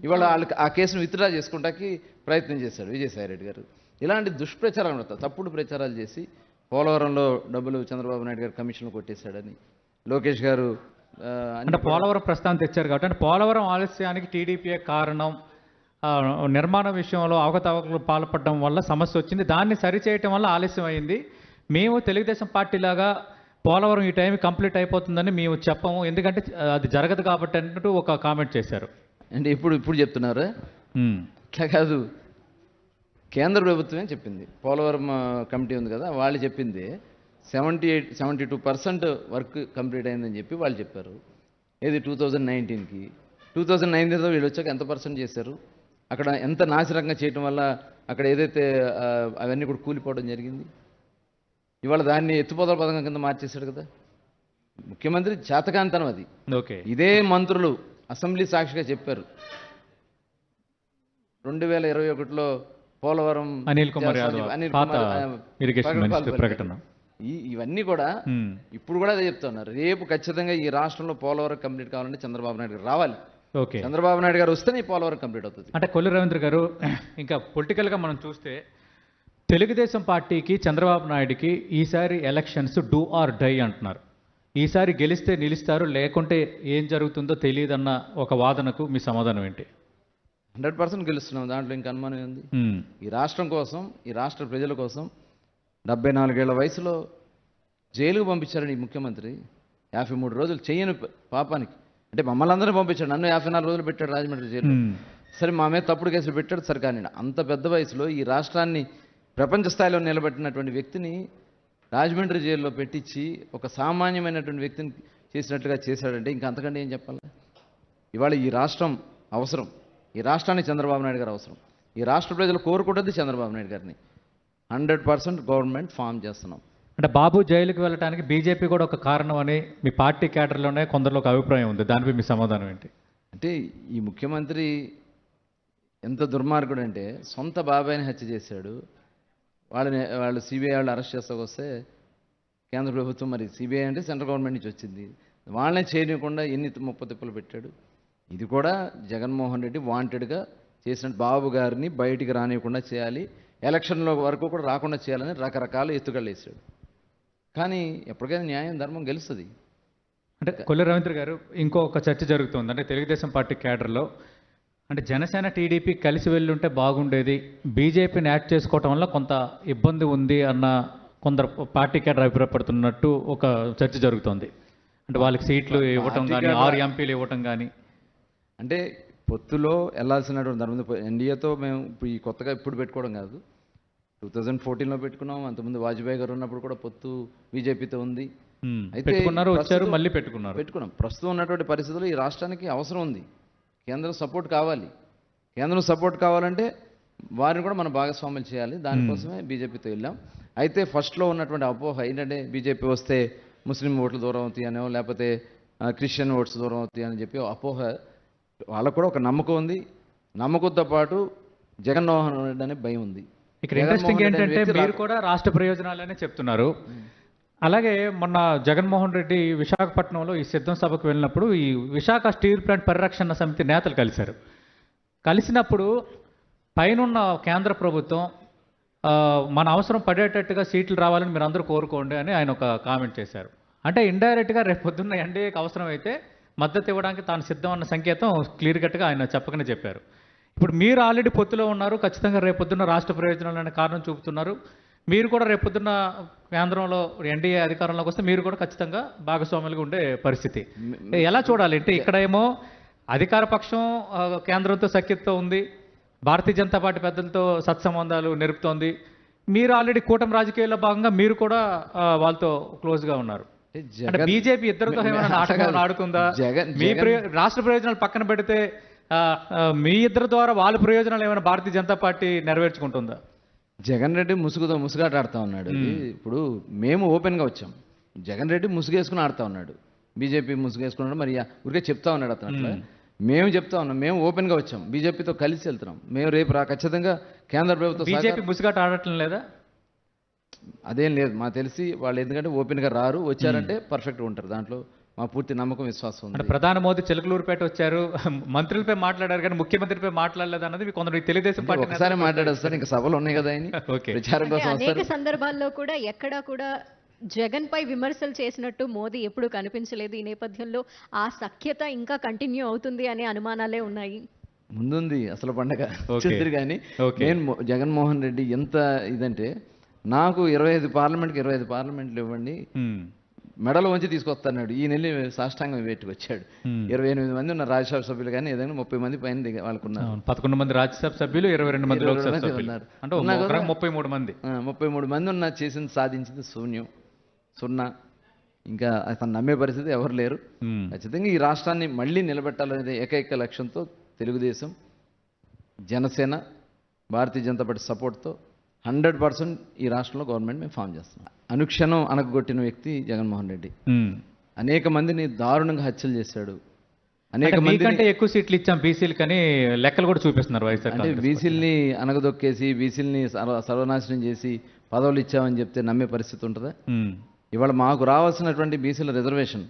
ఇవాళ వాళ్ళకి ఆ కేసును విత్డ్రా చేసుకోవడానికి ప్రయత్నం చేశాడు విజయసాయిరెడ్డి గారు. ఇలాంటి దుష్ప్రచారాలు ఉంటాయి, తప్పుడు ప్రచారాలు చేసి పోలవరంలో డబ్బులు చంద్రబాబు నాయుడు గారు కమిషన్లు కొట్టేశాడని లోకేష్ గారు. అంటే పోలవరం ప్రస్తావన తెచ్చారు కాబట్టి, అంటే పోలవరం ఆలస్యానికి టీడీపీయే కారణం, నిర్మాణ విషయంలో అవకతవకలు పాల్పడడం వల్ల సమస్య వచ్చింది, దాన్ని సరిచేయటం వల్ల ఆలస్యం అయింది. మేము తెలుగుదేశం పార్టీలాగా పోలవరం ఈ టైం కంప్లీట్ అయిపోతుందని మేము చెప్పము, ఎందుకంటే అది జరగదు కాబట్టి అన్నట్టు ఒక కామెంట్ చేశారు. అంటే ఇప్పుడు చెప్తున్నారా? అట్లా కాదు, కేంద్ర ప్రభుత్వమే చెప్పింది. పోలవరం కమిటీ ఉంది కదా, వాళ్ళు చెప్పింది 72% వర్క్ కంప్లీట్ అయిందని చెప్పి వాళ్ళు చెప్పారు. ఏది 2019కి. 2019లో వీళ్ళు వచ్చాక ఎంత పర్సెంట్ చేశారు? అక్కడ ఎంత నాశనంగా చేయటం వల్ల అక్కడ ఏదైతే అవన్నీ కూడా కూలిపోవడం జరిగింది. ఇవాళ దాన్ని ఎత్తుపోతల పథకం కింద మార్చేశాడు కదా. ముఖ్యమంత్రి చేతకాంతనం అది. ఓకే. ఇదే మంత్రులు అసెంబ్లీ సాక్షిగా చెప్పారు 2021లో పోలవరం అనిల్ కుమార్ చేస్తామని యాదవ్ అనిల్ పాత కుమార్, ఇరిగేషన్ మినిస్టర్ పలికారు. ప్రకటన. ఇవన్నీ కూడా ఉమ్. ఇప్పుడు కూడా అదే చెప్తున్నారు. రేపు ఖచ్చితంగా ఈ రాష్ట్రంలో పోలవరం కంప్లీట్ కావాలంటే చంద్రబాబు నాయుడు గారు రావాలి. ఓకే. చంద్రబాబు నాయుడు గారు వస్తేనే ఈ పోలవరం కంప్లీట్ అవుతుంది. అంటే కొల్లు రవీంద్ర గారు, ఇంకా పొలిటికల్గా మనం చూస్తే తెలుగుదేశం పార్టీకి చంద్రబాబు నాయుడుకి ఈసారి ఎలక్షన్స్ డూ ఆర్ డై అంటున్నారు. ఈసారి గెలిస్తే నిలుస్తారు, లేకుంటే ఏం జరుగుతుందో తెలియదన్న ఒక వాదనకు మీ సమాధానం ఏంటి? 100% గెలుస్తున్నాం, దాంట్లో ఇంకా అనుమానం ఉంది. ఉమ్. ఈ రాష్ట్రం కోసం, ఈ రాష్ట్ర ప్రజల కోసం 74 ఏళ్ల వయసులో జైలుకు పంపించారని ఈ ముఖ్యమంత్రి 53 రోజులు చేయని పాపానికి. అంటే మమ్మల్ని అందరూ పంపించాడు, నన్ను 54 రోజులు పెట్టాడు రాజమండ్రి జైలు. ఉమ్. సరే మా మీద తప్పుడు కేసులు పెట్టాడు సరే, కానీ అంత పెద్ద వయసులో ఈ రాష్ట్రాన్ని ప్రపంచ స్థాయిలో నిలబెట్టినటువంటి వ్యక్తిని రాజమండ్రి జైల్లో పెట్టించి ఒక సామాన్యమైనటువంటి వ్యక్తిని చేసినట్లుగా చేశాడంటే ఇంకా అంతకంటే ఏం చెప్పాలి? ఇవాళ ఈ రాష్ట్రం అవసరం, ఈ రాష్ట్రానికి చంద్రబాబు నాయుడు గారు అవసరం, ఈ రాష్ట్ర ప్రజలు కోరుకుంటుంది చంద్రబాబు నాయుడు గారిని. 100% గవర్నమెంట్ ఫామ్ చేస్తున్నాం. అంటే బాబు జైలుకి వెళ్ళడానికి బీజేపీ కూడా ఒక కారణం అని మీ పార్టీ క్యాడర్లోనే కొందరిలో ఒక అభిప్రాయం ఉంది. దానిపై మీ సమాధానం ఏంటి? అంటే ఈ ముఖ్యమంత్రి ఎంత దుర్మార్గుడు అంటే సొంత బాబాయిని హత్య చేశాడు. వాళ్ళు సిబిఐ వాళ్ళు అరెస్ట్ చేస్తాకొస్తే కేంద్ర ప్రభుత్వం, మరి సిబిఐ అంటే సెంట్రల్ గవర్నమెంట్ నుంచి వచ్చింది, వాళ్ళనే చేయనివ్వకుండా ఎన్ని ముప్పతిప్పలు పెట్టాడు. ఇది కూడా జగన్మోహన్ రెడ్డి వాంటెడ్గా చేసిన, బాబు గారిని బయటికి రానివ్వకుండా చేయాలి, ఎలక్షన్లో వరకు కూడా రాకుండా చేయాలని రకరకాల ఎత్తుగళ్ళు వేసాడు. కానీ ఎప్పటికైనా న్యాయం ధర్మం గెలుస్తుంది. అంటే కొల్లు రవీంద్ర గారు, ఇంకొక చర్చ జరుగుతుంది. అంటే తెలుగుదేశం పార్టీ క్యాడర్లో అంటే జనసేన టీడీపీ కలిసి వెళ్ళుంటే బాగుండేది, బీజేపీని యాడ్ చేసుకోవటం వల్ల కొంత ఇబ్బంది ఉంది అన్న కొందరు పార్టీ క్యాడర్ అభిప్రాయపడుతున్నట్టు ఒక చర్చ జరుగుతోంది. అంటే వాళ్ళకి సీట్లు ఇవ్వటం కానీ, 6 ఎంపీలు ఇవ్వటం కానీ. అంటే పొత్తులో వెళ్ళాల్సినటువంటి దాని ముందు ఎన్డీఏతో మేము ఇప్పుడు ఈ కొత్తగా ఇప్పుడు పెట్టుకోవడం కాదు, 2014లో పెట్టుకున్నాం. అంతకుముందు వాజ్పేయి గారు ఉన్నప్పుడు కూడా పొత్తు బీజేపీతో ఉంది. పెట్టుకున్నారు, వచ్చారు, మళ్ళీ పెట్టుకున్నాం. ప్రస్తుతం ఉన్నటువంటి పరిస్థితుల్లో ఈ రాష్ట్రానికి అవసరం ఉంది, కేంద్రం సపోర్ట్ కావాలి. కేంద్రం సపోర్ట్ కావాలంటే వారిని కూడా మనం భాగస్వాములు చేయాలి. దానికోసమే బీజేపీతో వెళ్ళాం. అయితే ఫస్ట్లో ఉన్నటువంటి అపోహ ఏంటంటే బీజేపీ వస్తే ముస్లిం ఓట్లు దూరం అవుతాయనో, లేకపోతే క్రిస్టియన్ ఓట్స్ దూరం అవుతాయి అని చెప్పి అపోహ. వాళ్ళకు కూడా ఒక నమ్మకం ఉంది, నమ్మకంతో పాటు జగన్మోహన్ రెడ్డి అనే భయం ఉంది. ఇక్కడ ఇంట్రెస్టింగ్ ఏంటంటే మీరు కూడా రాష్ట్ర ప్రయోజనాలనే చెప్తున్నారు. అలాగే మొన్న జగన్మోహన్ రెడ్డి విశాఖపట్నంలో ఈ సిద్ధం సభకు వెళ్ళినప్పుడు ఈ విశాఖ స్టీల్ ప్లాంట్ పరిరక్షణ సమితి నేతలు కలిశారు. కలిసినప్పుడు పైనున్న కేంద్ర ప్రభుత్వం మన అవసరం పడేటట్టుగా సీట్లు రావాలని మీరు అందరూ కోరుకోండి అని ఆయన ఒక కామెంట్ చేశారు. అంటే ఇండైరెక్ట్గా రేపు పొద్దున్న ఎన్డీఏకి అవసరమైతే మద్దతు ఇవ్వడానికి తాను సిద్ధం అన్న సంకేతం క్లియర్ కట్గా ఆయన చెప్పకనే చెప్పారు. ఇప్పుడు మీరు ఆల్రెడీ పొత్తులో ఉన్నారు, ఖచ్చితంగా రేపొద్దున్న రాష్ట్ర ప్రయోజనాలు అనే కారణం చూపుతున్నారు. మీరు కూడా రేపొద్దున్న కేంద్రంలో ఎన్డీఏ అధికారంలోకి వస్తే మీరు కూడా ఖచ్చితంగా భాగస్వాములుగా ఉండే పరిస్థితి. ఎలా చూడాలి అంటే ఇక్కడేమో అధికార పక్షం కేంద్రంతో సఖ్యతతో ఉంది, భారతీయ జనతా పార్టీ పెద్దలతో సత్సంబంధాలు నెరుపుతోంది. మీరు ఆల్రెడీ కూటమి రాజకీయాల్లో భాగంగా మీరు కూడా వాళ్ళతో క్లోజ్గా ఉన్నారు. అంటే బీజేపీ ఇద్దరితో ఏమైనా నాటకాలు ఆడుతుందా? మీ రాష్ట్ర ప్రయోజనాలు పక్కన పెడితే మీ ఇద్దరి ద్వారా వాళ్ళ ప్రయోజనాలు ఏమైనా భారతీయ జనతా పార్టీ నెరవేర్చుకుంటుందా? జగన్ రెడ్డి ముసుగాట ఆడుతూ ఉన్నాడు. ఇప్పుడు మేము ఓపెన్గా వచ్చాం, జగన్ రెడ్డి ముసుగేసుకుని ఆడుతూ ఉన్నాడు, బీజేపీ ముసుగేసుకున్నాడు. మరి ఊరికే చెప్తా ఉన్నాడు అతను. అట్లా మేము చెప్తా ఉన్నాం, మేము ఓపెన్గా వచ్చాం, బీజేపీతో కలిసి వెళ్తున్నాం. మేము రేపు ఖచ్చితంగా కేంద్ర ప్రభుత్వం. బీజేపీ ముసుగాట ఆడటం లేదా? అదేం లేదు మాకు తెలిసి. వాళ్ళు ఎందుకంటే ఓపెన్గా రారు, వచ్చారంటే పర్ఫెక్ట్గా ఉంటారు. దాంట్లో మా పూర్తి నమ్మకం, విశ్వాసం ఉంది. ప్రధాని మోదీ చిలకలూరుపేట వచ్చారు, మంత్రులపై మాట్లాడారు కానీ ముఖ్యమంత్రిపై మాట్లాడలేదు అన్నది కొందరు తెలుగుదేశం పార్టీ ఒకసారి మాట్లాడేస్తారు, ఇంకా సభలు ఉన్నాయి కదా ఆయన ప్రచారం కోసం వస్తారు. అనేక సందర్భాల్లో కూడా ఎక్కడా కూడా జగన్ పై విమర్శలు చేసినట్టు మోదీ ఎప్పుడు కనిపించలేదు. ఈ నేపథ్యంలో ఆ సఖ్యత ఇంకా కంటిన్యూ అవుతుంది అనే అనుమానాలే ఉన్నాయి. ముందుంది అసలు పండగ చూద్దరు. కానీ నేను జగన్మోహన్ రెడ్డి ఎంత ఇదంటే, నాకు 25 పార్లమెంట్కి 25 పార్లమెంట్లు ఇవ్వండి, మెడలో వంచి తీసుకొస్తాడు. ఈ నెల సాష్టాంగం పెట్టుకొచ్చాడు. 28 మంది ఉన్న రాజ్యసభ సభ్యులు, కానీ ఏదైనా 30 మంది పైన వాళ్ళకున్నారు. 11 మంది రాజ్యసభ సభ్యులు, 22 మంది లోక్సభ సభ్యులు ఉన్నారు. 33 మంది 33 మంది ఉన్న చేసింది సాధించింది శూన్యం, సున్నా. ఇంకా అతను నమ్మే పరిస్థితి ఎవరు లేరు. ఖచ్చితంగా ఈ రాష్ట్రాన్ని మళ్ళీ నిలబెట్టాలనేది ఏకైక లక్ష్యంతో తెలుగుదేశం, జనసేన, భారతీయ జనతా పార్టీ సపోర్ట్తో 100% ఈ రాష్ట్రంలో గవర్నమెంట్ మేము ఫామ్ చేస్తున్నాం. అనుక్షణం అనగొట్టిన వ్యక్తి జగన్మోహన్ రెడ్డి. అనేక మందిని దారుణంగా హత్యలు చేశాడు. అనేక అంటే మందిని మీకంటే ఎక్కువ సీట్లు ఇచ్చాం బీసీలు కానీ లెక్కలు కూడా చూపిస్తున్నారు వైఎస్ఆర్ అంటే కాంగ్రెస్ బీసీలని అనగదొక్కేసి బీసీలని సర్వనాశనం చేసి పదవులు ఇచ్చామని చెప్తే నమ్మే పరిస్థితి ఉంటుందా? ఉమ్. ఇవాళ మాకు రావాల్సినటువంటి బీసీల రిజర్వేషన్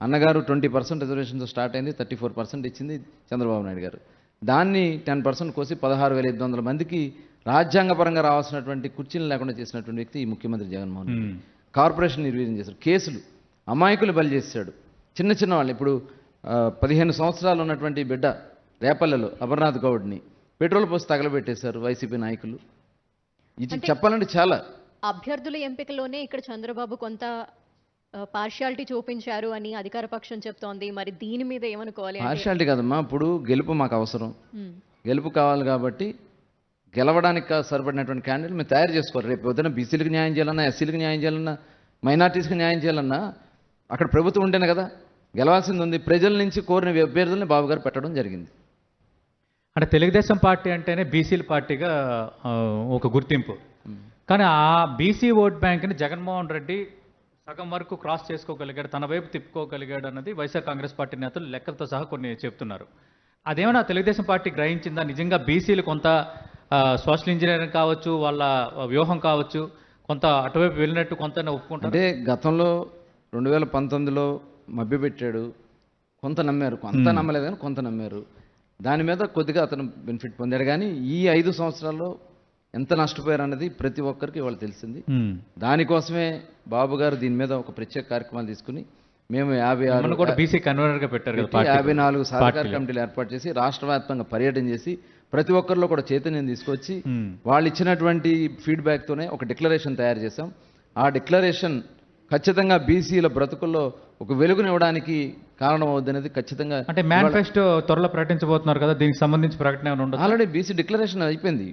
అన్నగారు 20% రిజర్వేషన్తో స్టార్ట్ అయింది, 34% ఇచ్చింది చంద్రబాబు నాయుడు గారు. దాన్ని 10% కోసి 16,500 మందికి రాజ్యాంగపరంగా రావాల్సినటువంటి కుర్చీలు లేకుండా చేసినటువంటి వ్యక్తి ఈ ముఖ్యమంత్రి జగన్మోహన్ రెడ్డి. ఉమ్. కార్పొరేషన్ నిర్వీర్యం చేశాడు, కేసులు అమాయకులు బలి చేశాడు. చిన్న చిన్న వాళ్ళు ఇప్పుడు 15 సంవత్సరాలు ఉన్నటువంటి బిడ్డ రేపల్లెలో అమర్నాథ్ గౌడ్ని పెట్రోల్ పోసి తగలబెట్టేశారు వైసీపీ నాయకులు. ఇది చెప్పాలంటే చాలా. అభ్యర్థుల ఎంపికలోనే ఇక్కడ చంద్రబాబు కొంత పార్షియాలిటీ చూపించారు అని అధికార పక్షం చెప్తోంది. మరి దీని మీద ఏమనుకోవాలి అంటే పార్షాలిటీ కాదమ్మా, ఇప్పుడు గెలుపు మాకు అవసరం, మ్మ్. గెలుపు కావాలి కాబట్టి గెలవడానికి సరిపడినటువంటి క్యాండిడేట్ మేము తయారు చేసుకోవాలి. రేపు పొద్దున బీసీలకు న్యాయం చేయాలన్నా, ఎస్సీలకు న్యాయం చేయాలన్నా, మైనార్టీస్కి న్యాయం చేయాలన్నా అక్కడ ప్రభుత్వం ఉంటేనే కదా గెలవాల్సింది ఉంది. ప్రజల నుంచి కోరిన అభ్యర్థుల్ని బాబు గారు పెట్టడం జరిగింది. అంటే తెలుగుదేశం పార్టీ అంటేనే బీసీల పార్టీగా ఒక గుర్తింపు. కానీ ఆ బీసీ ఓట్ బ్యాంక్ని జగన్మోహన్ రెడ్డి సగం వరకు క్రాస్ చేసుకోగలిగాడు, తన వైపు తిప్పుకోగలిగాడు అన్నది వైఎస్ఆర్ కాంగ్రెస్ పార్టీ నేతలు లెక్కలతో సహా కొన్ని చెప్తున్నారు. అదేమైనా తెలుగుదేశం పార్టీ గ్రహించిందా? నిజంగా బీసీలు కొంత సోషల్ ఇంజనీరింగ్ కావచ్చు, వాళ్ళ వ్యూహం కావచ్చు, కొంత అటువైపు వెళ్ళినట్టు కొంత ఒప్పుకుంటారు. అంటే గతంలో 2019లో మభ్యపెట్టాడు, కొంత నమ్మారు, కొంత నమ్మలేదు కానీ కొంత నమ్మారు. దాని మీద కొద్దిగా అతను బెనిఫిట్ పొందాడు. కానీ ఈ 5 సంవత్సరాల్లో ఎంత నష్టపోయారు అన్నది ప్రతి ఒక్కరికి ఇవాళ తెలిసింది. దానికోసమే బాబు గారు దీని మీద ఒక ప్రత్యేక కార్యక్రమాలు తీసుకుని మేము 56 కూడా బీసీ కన్వీనర్గా పెట్టారు కదా పార్టీ. 54 సాధకార కమిటీలు ఏర్పాటు చేసి రాష్ట్ర వ్యాప్తంగా పర్యటన చేసి ప్రతి ఒక్కరిలో కూడా చైతన్యం తీసుకొచ్చి వాళ్ళు ఇచ్చినటువంటి ఫీడ్బ్యాక్తోనే ఒక డిక్లరేషన్ తయారు చేశాం. ఆ డిక్లరేషన్ ఖచ్చితంగా బీసీల బ్రతుకుల్లో ఒక వెలుగునివ్వడానికి కారణం అవుద్దనేది ఖచ్చితంగా. అంటే మేనిఫెస్టో త్వరలో ప్రకటించబోతున్నారు కదా, దీనికి సంబంధించి ప్రకటన ఏమైనా ఉండదు? ఆల్రెడీ బీసీ డిక్లరేషన్ అయిపోయింది.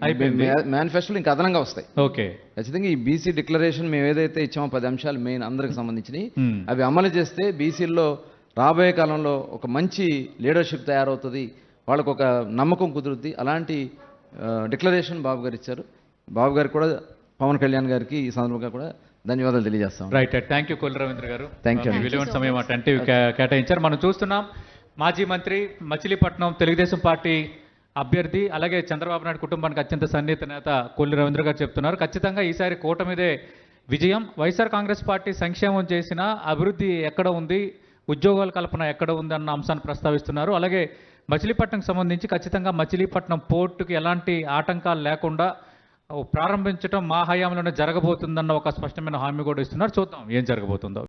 మేనిఫెస్టోలు ఇంకా అదనంగా వస్తాయి. ఓకే, ఖచ్చితంగా ఈ బీసీ డిక్లరేషన్ మేము ఏదైతే ఇచ్చామో 10 అంశాలు మెయిన్ అందరికి సంబంధించినవి, అవి అమలు చేస్తే బీసీల్లో రాబోయే కాలంలో ఒక మంచి లీడర్షిప్ తయారవుతుంది, వాళ్ళకు ఒక నమ్మకం కుదురుద్ది. అలాంటి డిక్లరేషన్ బాబు గారు ఇచ్చారు. బాబు గారికి కూడా పవన్ కళ్యాణ్ గారికి ఈ సందర్భంగా కూడా ధన్యవాదాలు తెలియజేస్తాం. Right, thank you Kollu Ravindra గారు. Thank you. విలువైన సమయం అటెంటివ్ కేటాయించారు. మనం చూస్తున్నాం మాజీ మంత్రి మచిలీపట్నం తెలుగుదేశం పార్టీ అభ్యర్థి, అలాగే చంద్రబాబు నాయుడు కుటుంబానికి అత్యంత సన్నిహిత నేత కొల్లు రవీంద్ర గారు చెప్తున్నారు ఖచ్చితంగా ఈసారి కూటమిదే విజయం. వైఎస్ఆర్ కాంగ్రెస్ పార్టీ సంక్షేమం చేసిన అభివృద్ధి ఎక్కడ ఉంది, ఉద్యోగాల కల్పన ఎక్కడ ఉంది అన్న అంశాన్ని ప్రస్తావిస్తున్నారు. అలాగే మచిలీపట్నంకి సంబంధించి ఖచ్చితంగా మచిలీపట్నం పోర్టుకి ఎలాంటి ఆటంకాలు లేకుండా ప్రారంభించడం మా హయాంలోనే జరగబోతుందన్న ఒక స్పష్టమైన హామీ కూడా ఇస్తున్నారు. చూద్దాం ఏం జరగబోతుందో.